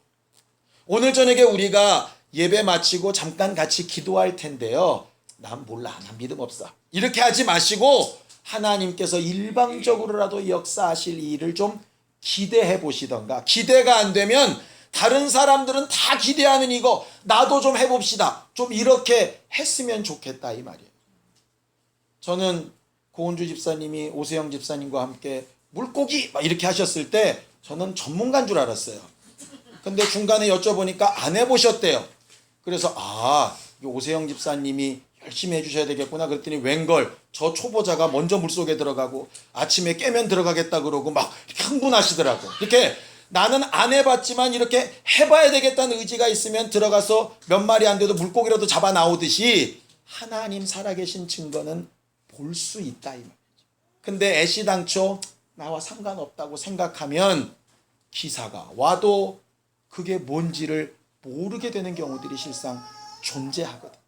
오늘 저녁에 우리가 예배 마치고 잠깐 같이 기도할 텐데요. 난 몰라, 난 믿음 없어, 이렇게 하지 마시고 하나님께서 일방적으로라도 역사하실 일을 좀 기대해 보시던가, 기대가 안 되면 다른 사람들은 다 기대하는 이거 나도 좀 해봅시다, 좀 이렇게 했으면 좋겠다 이 말이에요. 저는 고은주 집사님이 오세영 집사님과 함께 물고기 막 이렇게 하셨을 때 저는 전문가인 줄 알았어요. 근데 중간에 여쭤보니까 안 해보셨대요. 그래서 오세영 집사님이 열심히 해주셔야 되겠구나 그랬더니 웬걸 저 초보자가 먼저 물속에 들어가고 아침에 깨면 들어가겠다 그러고 막 이렇게 흥분하시더라고. 이렇게 나는 안 해봤지만 이렇게 해봐야 되겠다는 의지가 있으면 들어가서 몇 마리 안 돼도 물고기라도 잡아 나오듯이 하나님 살아계신 증거는 볼 수 있다 이 말이죠. 근데 애시당초 나와 상관없다고 생각하면 기사가 와도 그게 뭔지를 모르게 되는 경우들이 실상 존재하거든.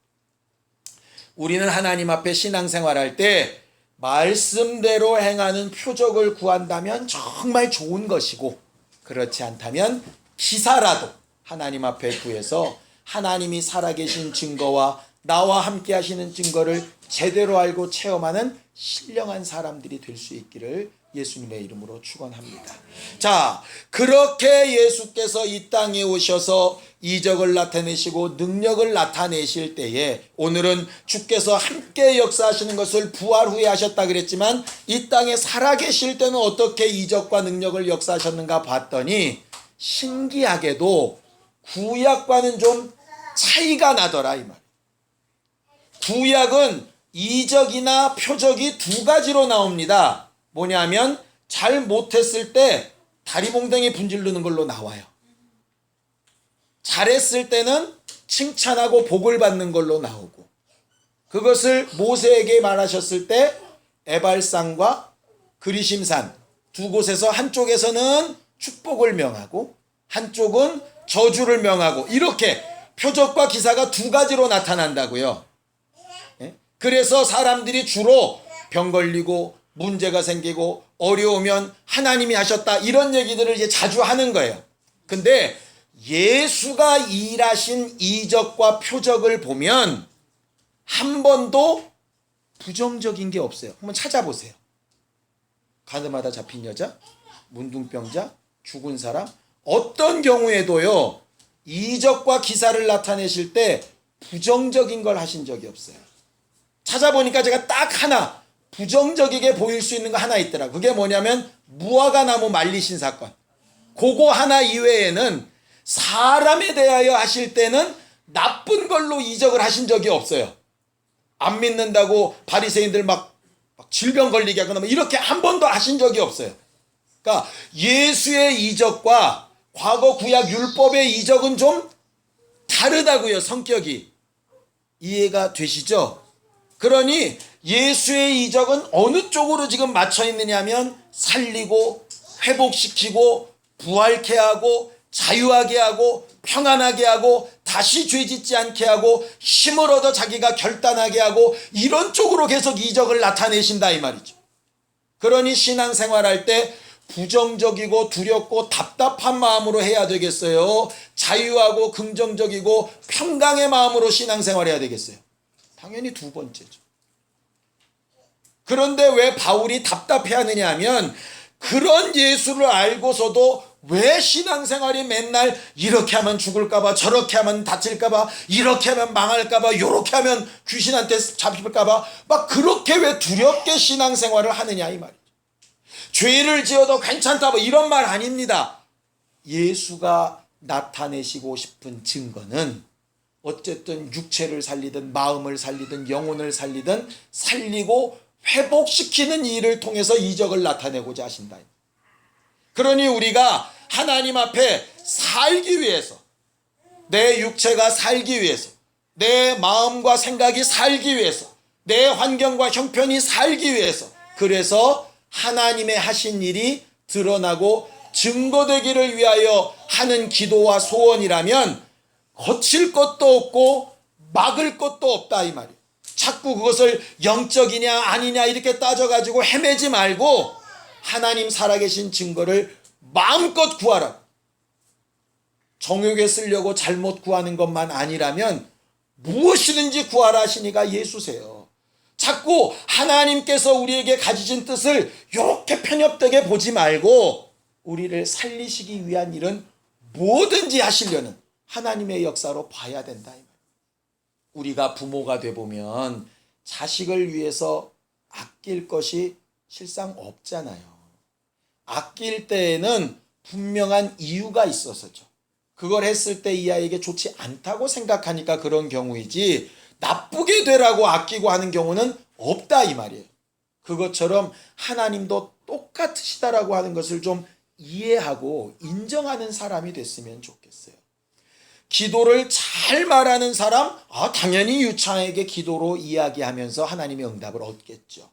우리는 하나님 앞에 신앙생활할 때 말씀대로 행하는 표적을 구한다면 정말 좋은 것이고, 그렇지 않다면 기사라도 하나님 앞에 구해서 하나님이 살아계신 증거와 나와 함께 하시는 증거를 제대로 알고 체험하는 신령한 사람들이 될 수 있기를 예수님의 이름으로 축원합니다. 자, 그렇게 예수께서 이 땅에 오셔서 이적을 나타내시고 능력을 나타내실 때에 오늘은 주께서 함께 역사하시는 것을 부활 후에 하셨다 그랬지만 이 땅에 살아계실 때는 어떻게 이적과 능력을 역사하셨는가 봤더니 신기하게도 구약과는 좀 차이가 나더라 이 말. 구약은 이적이나 표적이 두 가지로 나옵니다. 뭐냐면 잘 못했을 때 다리 몽둥이 분질르는 걸로 나와요. 잘했을 때는 칭찬하고 복을 받는 걸로 나오고, 그것을 모세에게 말하셨을 때 에발산과 그리심산 두 곳에서 한쪽에서는 축복을 명하고 한쪽은 저주를 명하고, 이렇게 표적과 기사가 두 가지로 나타난다고요. 그래서 사람들이 주로 병 걸리고 문제가 생기고 어려우면 하나님이 하셨다 이런 얘기들을 이제 자주 하는 거예요. 근데 예수가 일하신 이적과 표적을 보면 한 번도 부정적인 게 없어요. 한번 찾아보세요. 가늠하다 잡힌 여자, 문둥병자, 죽은 사람, 어떤 경우에도요 이적과 기사를 나타내실 때 부정적인 걸 하신 적이 없어요. 찾아보니까 제가 딱 하나 부정적이게 보일 수 있는 거 하나 있더라. 그게 뭐냐면 무화과 나무 말리신 사건. 그거 하나 이외에는 사람에 대하여 하실 때는 나쁜 걸로 이적을 하신 적이 없어요. 안 믿는다고 바리새인들 막 질병 걸리게 하거나 뭐 이렇게 한 번도 하신 적이 없어요. 그러니까 예수의 이적과 과거 구약 율법의 이적은 좀 다르다고요. 성격이. 이해가 되시죠? 그러니 예수의 이적은 어느 쪽으로 지금 맞춰 있느냐 하면 살리고 회복시키고 부활케 하고 자유하게 하고 평안하게 하고 다시 죄짓지 않게 하고 힘을 얻어 자기가 결단하게 하고 이런 쪽으로 계속 이적을 나타내신다 이 말이죠. 그러니 신앙생활할 때 부정적이고 두렵고 답답한 마음으로 해야 되겠어요? 자유하고 긍정적이고 평강의 마음으로 신앙생활해야 되겠어요? 당연히 두 번째죠. 그런데 왜 바울이 답답해하느냐 하면 그런 예수를 알고서도 왜 신앙생활이 맨날 이렇게 하면 죽을까봐 저렇게 하면 다칠까봐 이렇게 하면 망할까봐 요렇게 하면 귀신한테 잡힐까봐 막 그렇게 왜 두렵게 신앙생활을 하느냐 이 말이죠. 죄를 지어도 괜찮다 뭐 이런 말 아닙니다. 예수가 나타내시고 싶은 증거는 어쨌든 육체를 살리든 마음을 살리든 영혼을 살리든 살리고 회복시키는 일을 통해서 이적을 나타내고자 하신다. 그러니 우리가 하나님 앞에 살기 위해서 내 육체가 살기 위해서 내 마음과 생각이 살기 위해서 내 환경과 형편이 살기 위해서 그래서 하나님의 하신 일이 드러나고 증거되기를 위하여 하는 기도와 소원이라면 거칠 것도 없고 막을 것도 없다 이 말이에요. 자꾸 그것을 영적이냐 아니냐 이렇게 따져가지고 헤매지 말고 하나님 살아계신 증거를 마음껏 구하라. 정욕에 쓰려고 잘못 구하는 것만 아니라면 무엇이든지 구하라 하시니가 예수세요. 자꾸 하나님께서 우리에게 가지신 뜻을 이렇게 편협되게 보지 말고 우리를 살리시기 위한 일은 뭐든지 하시려는 하나님의 역사로 봐야 된다. 우리가 부모가 되보면 자식을 위해서 아낄 것이 실상 없잖아요. 아낄 때에는 분명한 이유가 있었었죠. 그걸 했을 때 이 아이에게 좋지 않다고 생각하니까 그런 경우이지 나쁘게 되라고 아끼고 하는 경우는 없다 이 말이에요. 그것처럼 하나님도 똑같으시다라고 하는 것을 좀 이해하고 인정하는 사람이 됐으면 좋겠어요. 기도를 잘 말하는 사람, 당연히 유창하게 기도로 이야기하면서 하나님의 응답을 얻겠죠.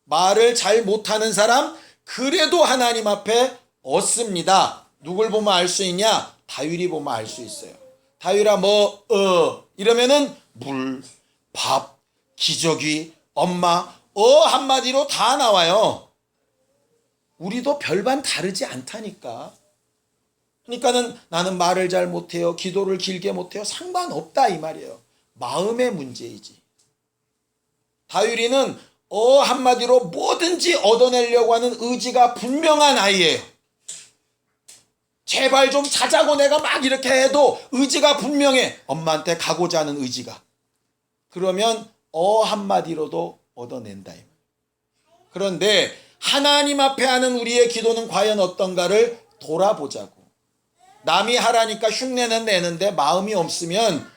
말을 잘 못하는 사람, 그래도 하나님 앞에 얻습니다. 누굴 보면 알 수 있냐? 다윗이 보면 알 수 있어요. 다윗아 이러면은 물, 밥, 기저귀, 엄마, 한마디로 다 나와요. 우리도 별반 다르지 않다니까. 그러니까는 나는 말을 잘 못해요. 기도를 길게 못해요. 상관없다 이 말이에요. 마음의 문제이지. 다윗이는 한마디로 뭐든지 얻어내려고 하는 의지가 분명한 아이예요. 제발 좀 자자고 내가 막 이렇게 해도 의지가 분명해. 엄마한테 가고자 하는 의지가. 그러면 한마디로도 얻어낸다. 그런데 하나님 앞에 하는 우리의 기도는 과연 어떤가를 돌아보자고. 남이 하라니까 흉내는 내는데 마음이 없으면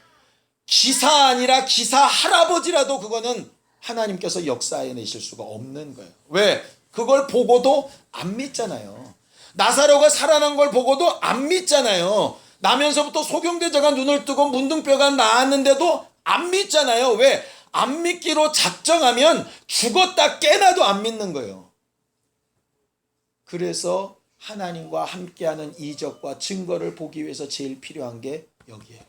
기사 아니라 기사 할아버지라도 그거는 하나님께서 역사해내실 수가 없는 거예요. 왜? 그걸 보고도 안 믿잖아요. 나사로가 살아난 걸 보고도 안 믿잖아요. 나면서부터 소경대자가 눈을 뜨고 문둥뼈가 나았는데도 안 믿잖아요. 왜? 안 믿기로 작정하면 죽었다 깨나도 안 믿는 거예요. 그래서 하나님과 함께하는 이적과 증거를 보기 위해서 제일 필요한 게 여기에요.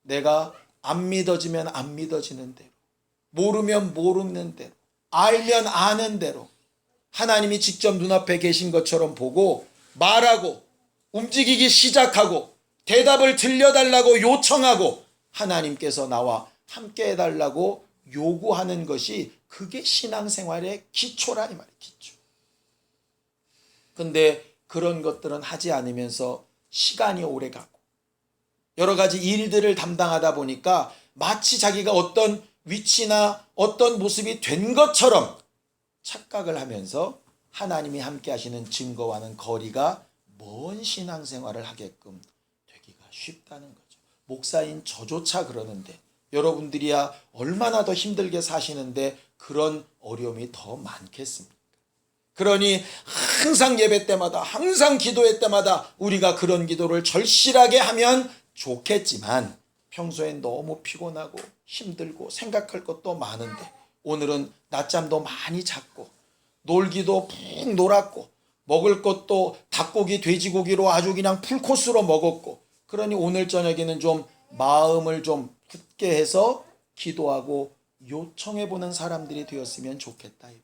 내가 안 믿어지면 안 믿어지는 대로, 모르면 모르는 대로, 알면 아는 대로 하나님이 직접 눈앞에 계신 것처럼 보고 말하고 움직이기 시작하고 대답을 들려달라고 요청하고 하나님께서 나와 함께 해달라고 요구하는 것이 그게 신앙생활의 기초라 이 말이에요. 기초. 근데 그런 것들은 하지 않으면서 시간이 오래 가고 여러 가지 일들을 담당하다 보니까 마치 자기가 어떤 위치나 어떤 모습이 된 것처럼 착각을 하면서 하나님이 함께 하시는 증거와는 거리가 먼 신앙생활을 하게끔 되기가 쉽다는 거죠. 목사인 저조차 그러는데 여러분들이야 얼마나 더 힘들게 사시는데 그런 어려움이 더 많겠습니까? 그러니 항상 예배 때마다 항상 기도회 때마다 우리가 그런 기도를 절실하게 하면 좋겠지만 평소엔 너무 피곤하고 힘들고 생각할 것도 많은데 오늘은 낮잠도 많이 잤고 놀기도 푹 놀았고 먹을 것도 닭고기 돼지고기로 아주 그냥 풀코스로 먹었고 그러니 오늘 저녁에는 좀 마음을 좀 굳게 해서 기도하고 요청해 보는 사람들이 되었으면 좋겠다 이 말.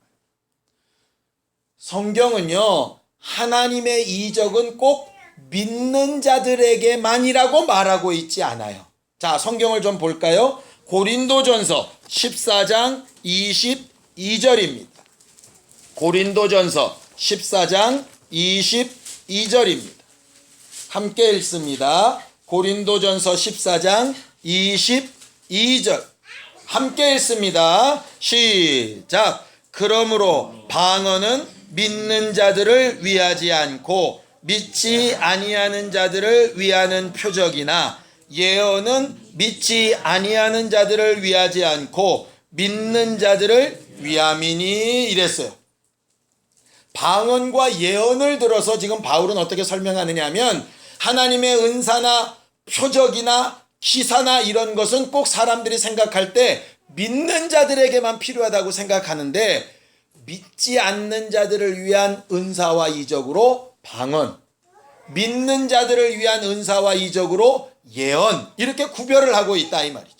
성경은요 하나님의 이적은 꼭 믿는 자들에게만이라고 말하고 있지 않아요. 자, 성경을 좀 볼까요? 고린도전서 14장 22절입니다. 고린도전서 14장 22절입니다. 함께 읽습니다. 고린도전서 14장 22절 함께 읽습니다. 시작. 그러므로 방언은 믿는 자들을 위하지 않고 믿지 아니하는 자들을 위하는 표적이나 예언은 믿지 아니하는 자들을 위하지 않고 믿는 자들을 위함이니 이랬어요. 방언과 예언을 들어서 지금 바울은 어떻게 설명하느냐 하면 하나님의 은사나 표적이나 기사나 이런 것은 꼭 사람들이 생각할 때 믿는 자들에게만 필요하다고 생각하는데 믿지 않는 자들을 위한 은사와 이적으로 방언, 믿는 자들을 위한 은사와 이적으로 예언 이렇게 구별을 하고 있다 이 말이죠.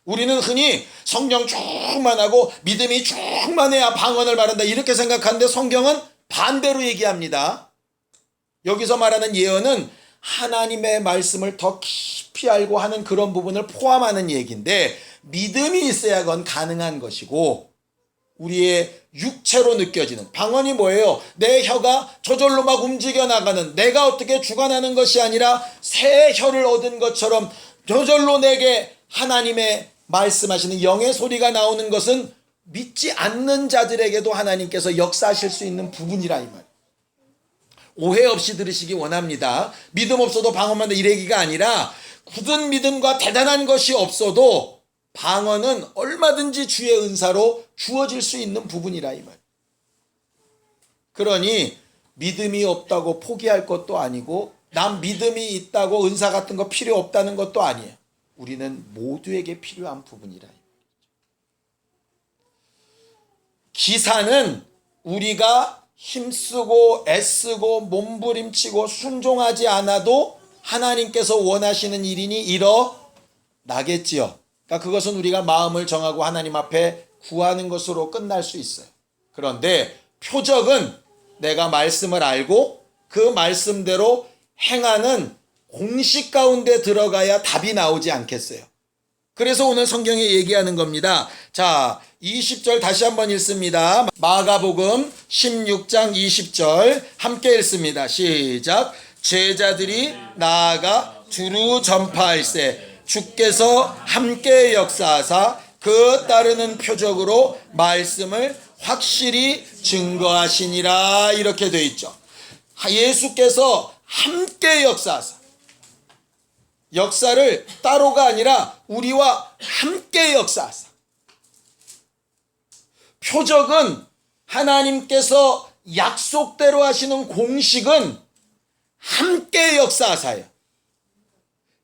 우리는 흔히 성령 충만하고 믿음이 충만해야 방언을 말한다 이렇게 생각하는데 성경은 반대로 얘기합니다. 여기서 말하는 예언은 하나님의 말씀을 더 깊이 알고 하는 그런 부분을 포함하는 얘기인데 믿음이 있어야 그건 가능한 것이고 우리의 육체로 느껴지는 방언이 뭐예요? 내 혀가 저절로 막 움직여 나가는 내가 어떻게 주관하는 것이 아니라 새 혀를 얻은 것처럼 저절로 내게 하나님의 말씀하시는 영의 소리가 나오는 것은 믿지 않는 자들에게도 하나님께서 역사하실 수 있는 부분이라 이 말이에요. 오해 없이 들으시기 원합니다. 믿음 없어도 방언만 이 얘기가 아니라 굳은 믿음과 대단한 것이 없어도 방언은 얼마든지 주의 은사로 주어질 수 있는 부분이라 이 말. 그러니 믿음이 없다고 포기할 것도 아니고 난 믿음이 있다고 은사 같은 거 필요 없다는 것도 아니에요. 우리는 모두에게 필요한 부분이라. 기사는 우리가 힘쓰고 애쓰고 몸부림치고 순종하지 않아도 하나님께서 원하시는 일이니 일어나겠지요. 그러니까 그것은 우리가 마음을 정하고 하나님 앞에 구하는 것으로 끝날 수 있어요. 그런데 표적은 내가 말씀을 알고 그 말씀대로 행하는 공식 가운데 들어가야 답이 나오지 않겠어요. 그래서 오늘 성경에 얘기하는 겁니다. 자, 20절 다시 한번 읽습니다. 마가복음 16장 20절 함께 읽습니다. 시작. 제자들이 나아가 두루 전파할세 주께서 함께 역사하사 그 따르는 표적으로 말씀을 확실히 증거하시니라 이렇게 되어 있죠. 예수께서 함께 역사하사 역사를 따로가 아니라 우리와 함께 역사하사 표적은 하나님께서 약속대로 하시는 공식은 함께 역사하사예요.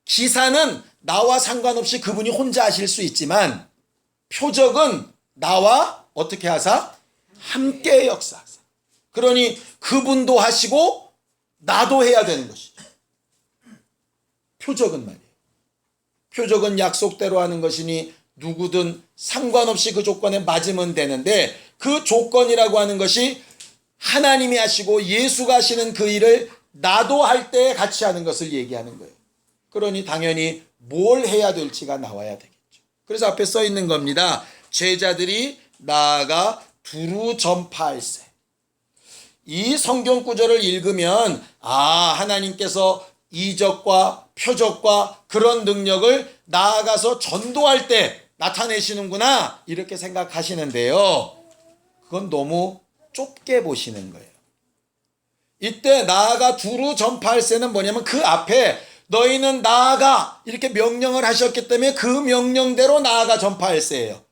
기사는 나와 상관없이 그분이 혼자 하실 수 있지만 표적은 나와 어떻게 하사? 함께 역사하사. 그러니 그분도 하시고 나도 해야 되는 것이죠. 표적은 말이에요. 표적은 약속대로 하는 것이니 누구든 상관없이 그 조건에 맞으면 되는데 그 조건이라고 하는 것이 하나님이 하시고 예수가 하시는 그 일을 나도 할 때 같이 하는 것을 얘기하는 거예요. 그러니 당연히 뭘 해야 될지가 나와야 되겠죠. 그래서 앞에 써 있는 겁니다. 제자들이 나아가 두루 전파할세. 이 성경 구절을 읽으면 하나님께서 이적과 표적과 그런 능력을 나아가서 전도할 때 나타내시는구나 이렇게 생각하시는데요. 그건 너무 좁게 보시는 거예요. 이때 나아가 두루 전파할세는 뭐냐면 그 앞에 너희는 나아가 이렇게 명령을 하셨기 때문에 그 명령대로 나아가 전파할세예요.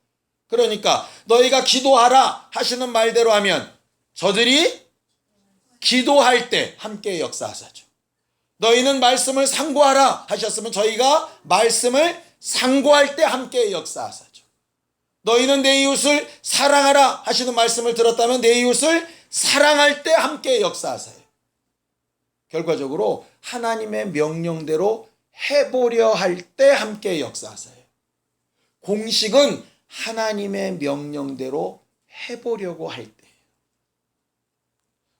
그러니까 너희가 기도하라 하시는 말대로 하면 저들이 기도할 때 함께 역사하사죠. 너희는 말씀을 상고하라 하셨으면 저희가 말씀을 상고할 때 함께 역사하사죠. 너희는 내 이웃을 사랑하라 하시는 말씀을 들었다면 내 이웃을 사랑할 때 함께 역사하세요. 결과적으로 하나님의 명령대로 해보려 할 때 함께 역사하세요. 공식은 하나님의 명령대로 해보려고 할 때.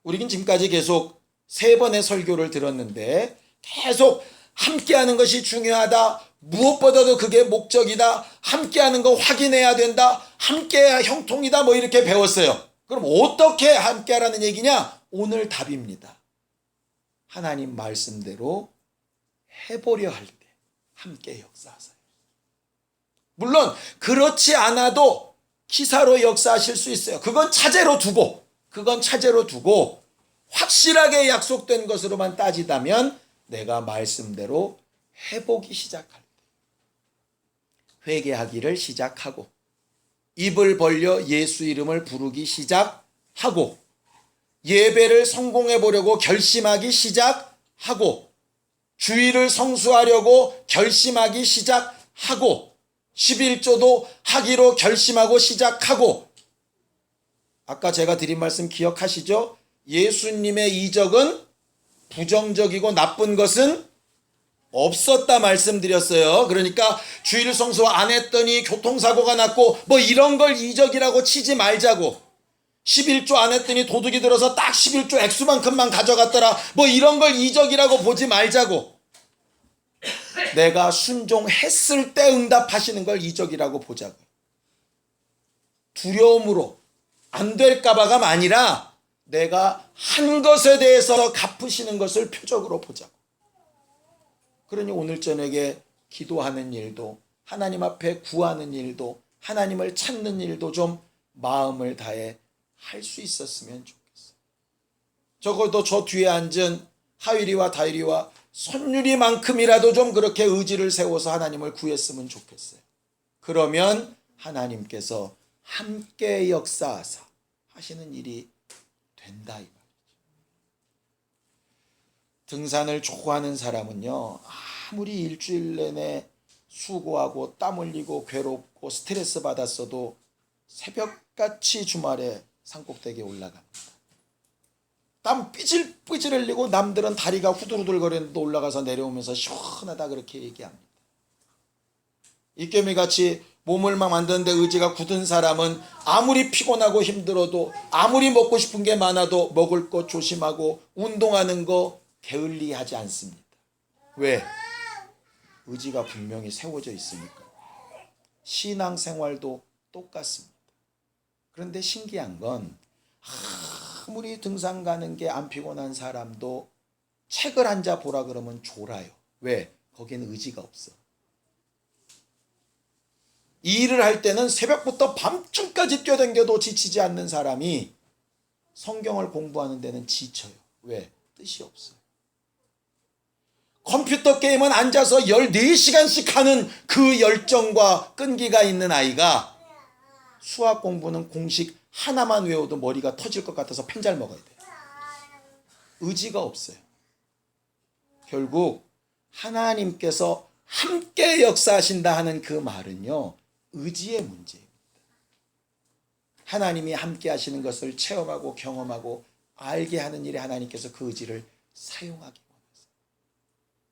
우리는 지금까지 계속 3번의 설교를 들었는데 계속 함께하는 것이 중요하다. 무엇보다도 그게 목적이다. 함께하는 거 확인해야 된다. 함께해야 형통이다. 뭐 이렇게 배웠어요. 그럼 어떻게 함께하라는 얘기냐? 오늘 답입니다. 하나님 말씀대로 해보려 할 때 함께 역사하세요. 물론 그렇지 않아도 기사로 역사하실 수 있어요. 그건 차제로 두고 확실하게 약속된 것으로만 따지다면 내가 말씀대로 해보기 시작할 때 회개하기를 시작하고 입을 벌려 예수 이름을 부르기 시작하고 예배를 성공해 보려고 결심하기 시작하고 주일을 성수하려고 결심하기 시작하고 11조도 하기로 결심하고 시작하고 아까 제가 드린 말씀 기억하시죠? 예수님의 이적은 부정적이고 나쁜 것은 없었다 말씀드렸어요. 그러니까 주일 성수 안 했더니 교통사고가 났고 뭐 이런 걸 이적이라고 치지 말자고 11조 안 했더니 도둑이 들어서 딱 11조 액수만큼만 가져갔더라 뭐 이런 걸 이적이라고 보지 말자고 내가 순종했을 때 응답하시는 걸 이적이라고 보자고 두려움으로 안 될까봐가 아니라 내가 한 것에 대해서 갚으시는 것을 표적으로 보자고. 그러니 오늘 저녁에 기도하는 일도 하나님 앞에 구하는 일도 하나님을 찾는 일도 좀 마음을 다해 할 수 있었으면 좋겠어요. 적어도 저 뒤에 앉은 하율이와 다율이와 손율이만큼이라도 좀 그렇게 의지를 세워서 하나님을 구했으면 좋겠어요. 그러면 하나님께서 함께 역사하사 하시는 일이 된다 이 말이죠. 등산을 좋아하는 사람은요 아무리 일주일 내내 수고하고 땀 흘리고 괴롭고 스트레스 받았어도 새벽같이 주말에 산꼭대기에 올라갑니다. 땀 삐질삐질 흘리고 남들은 다리가 후들후들거리는데 올라가서 내려오면서 시원하다 그렇게 얘기합니다. 이깨미같이 몸을 막 만드는데 의지가 굳은 사람은 아무리 피곤하고 힘들어도 아무리 먹고 싶은 게 많아도 먹을 것 조심하고 운동하는 거 게을리하지 않습니다. 왜? 의지가 분명히 세워져 있으니까. 신앙생활도 똑같습니다. 그런데 신기한 건 아무리 등산 가는 게 안 피곤한 사람도 책을 앉아 보라 그러면 졸아요. 왜? 거기는 의지가 없어. 이 일을 할 때는 새벽부터 밤중까지 뛰어다녀도 지치지 않는 사람이 성경을 공부하는 데는 지쳐요. 왜? 뜻이 없어요. 컴퓨터 게임은 앉아서 14시간씩 하는 그 열정과 끈기가 있는 아이가 수학 공부는 공식 하나만 외워도 머리가 터질 것 같아서 펜잘 먹어야 돼요. 의지가 없어요. 결국 하나님께서 함께 역사하신다 하는 그 말은요. 의지의 문제입니다. 하나님이 함께 하시는 것을 체험하고 경험하고 알게 하는 일에 하나님께서 그 의지를 사용하기 원하세요.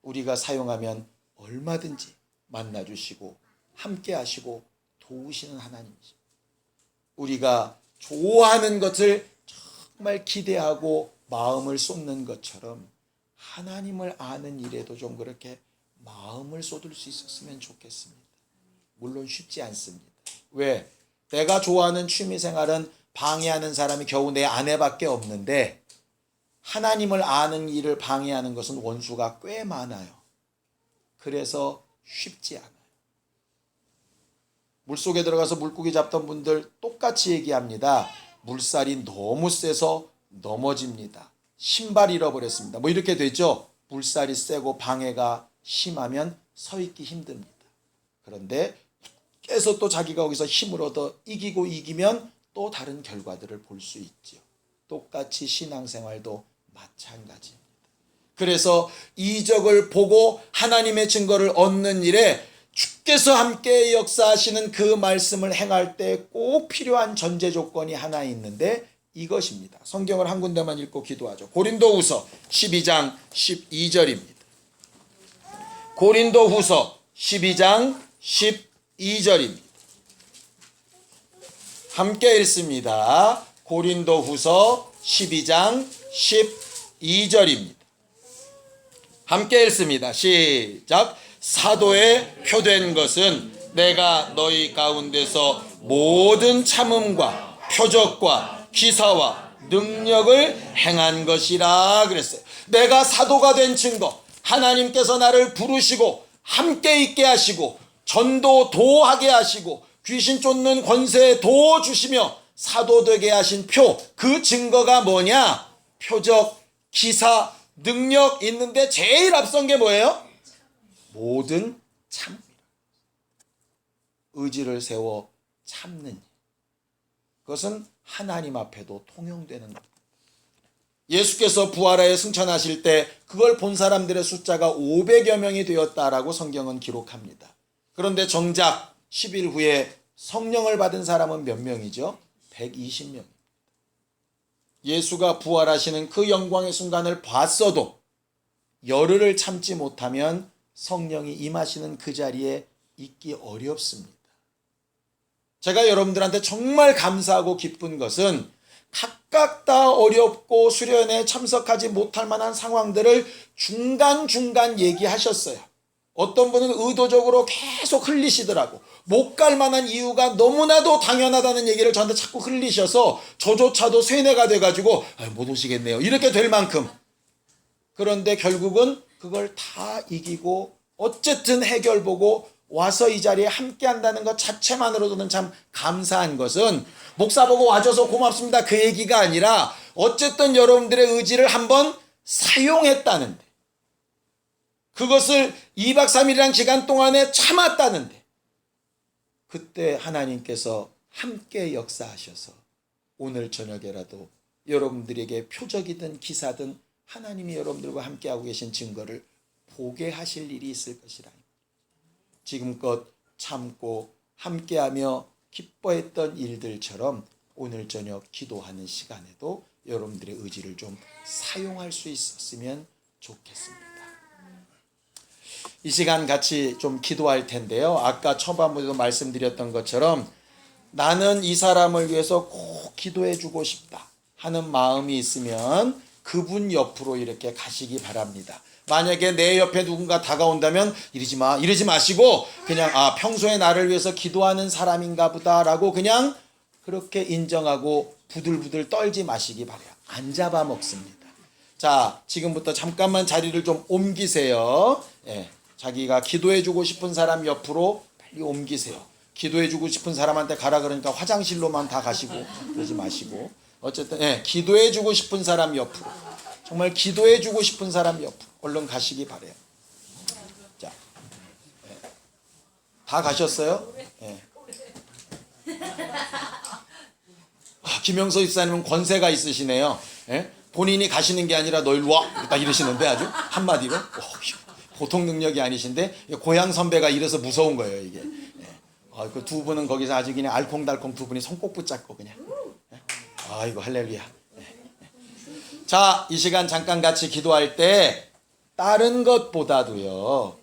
우리가 사용하면 얼마든지 만나주시고 함께 하시고 도우시는 하나님이십니다. 우리가 좋아하는 것을 정말 기대하고 마음을 쏟는 것처럼 하나님을 아는 일에도 좀 그렇게 마음을 쏟을 수 있었으면 좋겠습니다. 물론 쉽지 않습니다. 왜? 내가 좋아하는 취미생활은 방해하는 사람이 겨우 내 아내밖에 없는데 하나님을 아는 일을 방해하는 것은 원수가 꽤 많아요. 그래서 쉽지 않아요. 물속에 들어가서 물고기 잡던 분들 똑같이 얘기합니다. 물살이 너무 세서 넘어집니다. 신발 잃어버렸습니다. 뭐 이렇게 되죠. 물살이 세고 방해가 심하면 서 있기 힘듭니다. 그런데 계속 또 자기가 거기서 힘을 얻어 이기면 또 다른 결과들을 볼 수 있죠. 똑같이 신앙생활도 마찬가지입니다. 그래서 이적을 보고 하나님의 증거를 얻는 일에 주께서 함께 역사하시는 그 말씀을 행할 때 꼭 필요한 전제 조건이 하나 있는데 이것입니다. 성경을 한 군데만 읽고 기도하죠. 고린도후서 12장 12절입니다. 고린도후서 12장 12절입니다. 함께 읽습니다. 고린도후서 12장 12절입니다. 함께 읽습니다. 시작. 사도에 표된 것은 내가 너희 가운데서 모든 참음과 표적과 기사와 능력을 행한 것이라 그랬어요. 내가 사도가 된 증거, 하나님께서 나를 부르시고 함께 있게 하시고 전도 도하게 하시고 귀신 쫓는 권세 도 주시며 사도 되게 하신 표, 그 증거가 뭐냐? 표적, 기사, 능력 있는데 제일 앞선 게 뭐예요? 모든 참음이라. 의지를 세워 참는 일. 그것은 하나님 앞에도 통용되는 겁니다. 예수께서 부활하여 승천하실 때 그걸 본 사람들의 숫자가 500여 명이 되었다라고 성경은 기록합니다. 그런데 정작 10일 후에 성령을 받은 사람은 몇 명이죠? 120명. 예수가 부활하시는 그 영광의 순간을 봤어도 열흘을 참지 못하면 성령이 임하시는 그 자리에 있기 어렵습니다. 제가 여러분들한테 정말 감사하고 기쁜 것은 각각 다 어렵고 수련회에 참석하지 못할 만한 상황들을 중간중간 얘기하셨어요. 어떤 분은 의도적으로 계속 흘리시더라고. 못 갈 만한 이유가 너무나도 당연하다는 얘기를 저한테 자꾸 흘리셔서 저조차도 세뇌가 돼가지고 못 오시겠네요. 이렇게 될 만큼. 그런데 결국은 그걸 다 이기고 어쨌든 해결 보고 와서 이 자리에 함께 한다는 것 자체만으로도는 참 감사한 것은 목사 보고 와줘서 고맙습니다 그 얘기가 아니라 어쨌든 여러분들의 의지를 한번 사용했다는데, 그것을 2박 3일이라는 기간 동안에 참았다는데, 그때 하나님께서 함께 역사하셔서 오늘 저녁에라도 여러분들에게 표적이든 기사든 하나님이 여러분들과 함께하고 계신 증거를 보게 하실 일이 있을 것이라. 지금껏 참고 함께하며 기뻐했던 일들처럼 오늘 저녁 기도하는 시간에도 여러분들의 의지를 좀 사용할 수 있었으면 좋겠습니다. 이 시간 같이 좀 기도할 텐데요. 아까 초반부에도 말씀드렸던 것처럼 나는 이 사람을 위해서 꼭 기도해 주고 싶다 하는 마음이 있으면 그분 옆으로 이렇게 가시기 바랍니다. 만약에 내 옆에 누군가 다가온다면 이러지 마시고 그냥 평소에 나를 위해서 기도하는 사람인가 보다라고 그냥 그렇게 인정하고 부들부들 떨지 마시기 바라요. 안 잡아먹습니다. 자, 지금부터 잠깐만 자리를 좀 옮기세요. 자기가 기도해주고 싶은 사람 옆으로 빨리 옮기세요. 기도해주고 싶은 사람한테 가라 그러니까 화장실로만 다 가시고 그러지 마시고 어쨌든 기도해주고 싶은 사람 옆으로, 정말 기도해주고 싶은 사람 옆으로 얼른 가시기 바래요. 자, 다 가셨어요? 김영서 집사님은 권세가 있으시네요. 본인이 가시는 게 아니라 너 일로 와 딱 이러시는데 아주 한마디로 보통 능력이 아니신데 고향 선배가 이래서 무서운 거예요 이게. 그 두 분은 거기서 아주 그냥 알콩달콩 두 분이 손꼭 붙잡고 그냥. 아이고 할렐루야. 자, 이 시간 잠깐 같이 기도할 때 다른 것보다도요,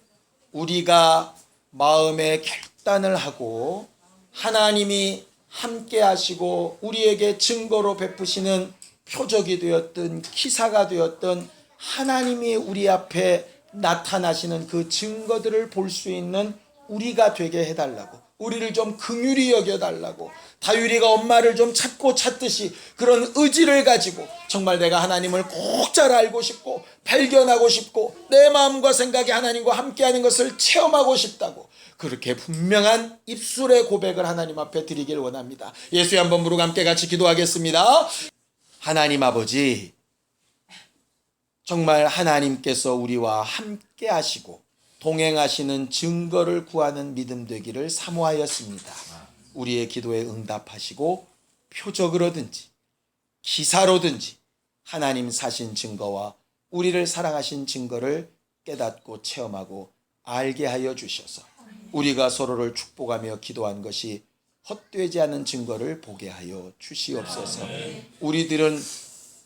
우리가 마음의 결단을 하고 하나님이 함께 하시고 우리에게 증거로 베푸시는 표적이 되었든 기사가 되었든 하나님이 우리 앞에 나타나시는 그 증거들을 볼 수 있는 우리가 되게 해달라고, 우리를 좀 긍휼히 여겨달라고, 다윗이가 엄마를 좀 찾고 찾듯이 그런 의지를 가지고 정말 내가 하나님을 꼭 잘 알고 싶고 발견하고 싶고 내 마음과 생각이 하나님과 함께하는 것을 체험하고 싶다고, 그렇게 분명한 입술의 고백을 하나님 앞에 드리길 원합니다. 예수의 한번 부르고 함께 같이 기도하겠습니다. 하나님 아버지, 정말 하나님께서 우리와 함께 하시고 동행하시는 증거를 구하는 믿음 되기를 사모하였습니다. 우리의 기도에 응답하시고 표적으로든지 기사로든지 하나님 사신 증거와 우리를 사랑하신 증거를 깨닫고 체험하고 알게 하여 주셔서 우리가 서로를 축복하며 기도한 것이 헛되지 않은 증거를 보게 하여 주시옵소서. 우리들은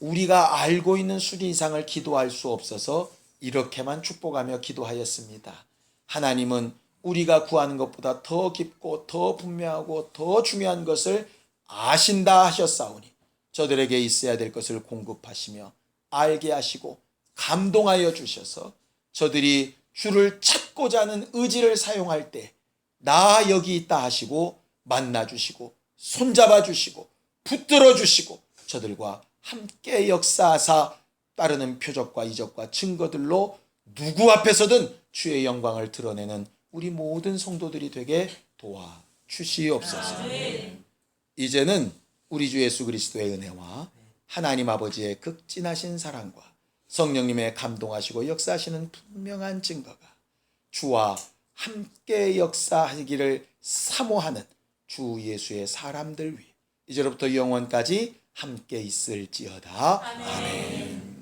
우리가 알고 있는 수준 이상을 기도할 수 없어서 이렇게만 축복하며 기도하였습니다. 하나님은 우리가 구하는 것보다 더 깊고 더 분명하고 더 중요한 것을 아신다 하셨사오니 저들에게 있어야 될 것을 공급하시며 알게 하시고 감동하여 주셔서 저들이 주를 찾고자 하는 의지를 사용할 때 나 여기 있다 하시고 만나주시고 손잡아 주시고 붙들어 주시고 저들과 함께 역사하사 따르는 표적과 이적과 증거들로 누구 앞에서든 주의 영광을 드러내는 우리 모든 성도들이 되게 도와주시옵소서. 이제는 우리 주 예수 그리스도의 은혜와 하나님 아버지의 극진하신 사랑과 성령님의 감동하시고 역사하시는 분명한 증거가 주와 함께 역사하기를 사모하는 주 예수의 사람들 위해 이제로부터 영원까지 함께 있을지어다. 아멘.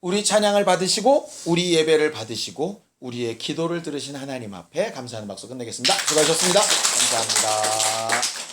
우리 찬양을 받으시고 우리 예배를 받으시고 우리의 기도를 들으신 하나님 앞에 감사하는 박수 끝내겠습니다. 수고하셨습니다. 감사합니다.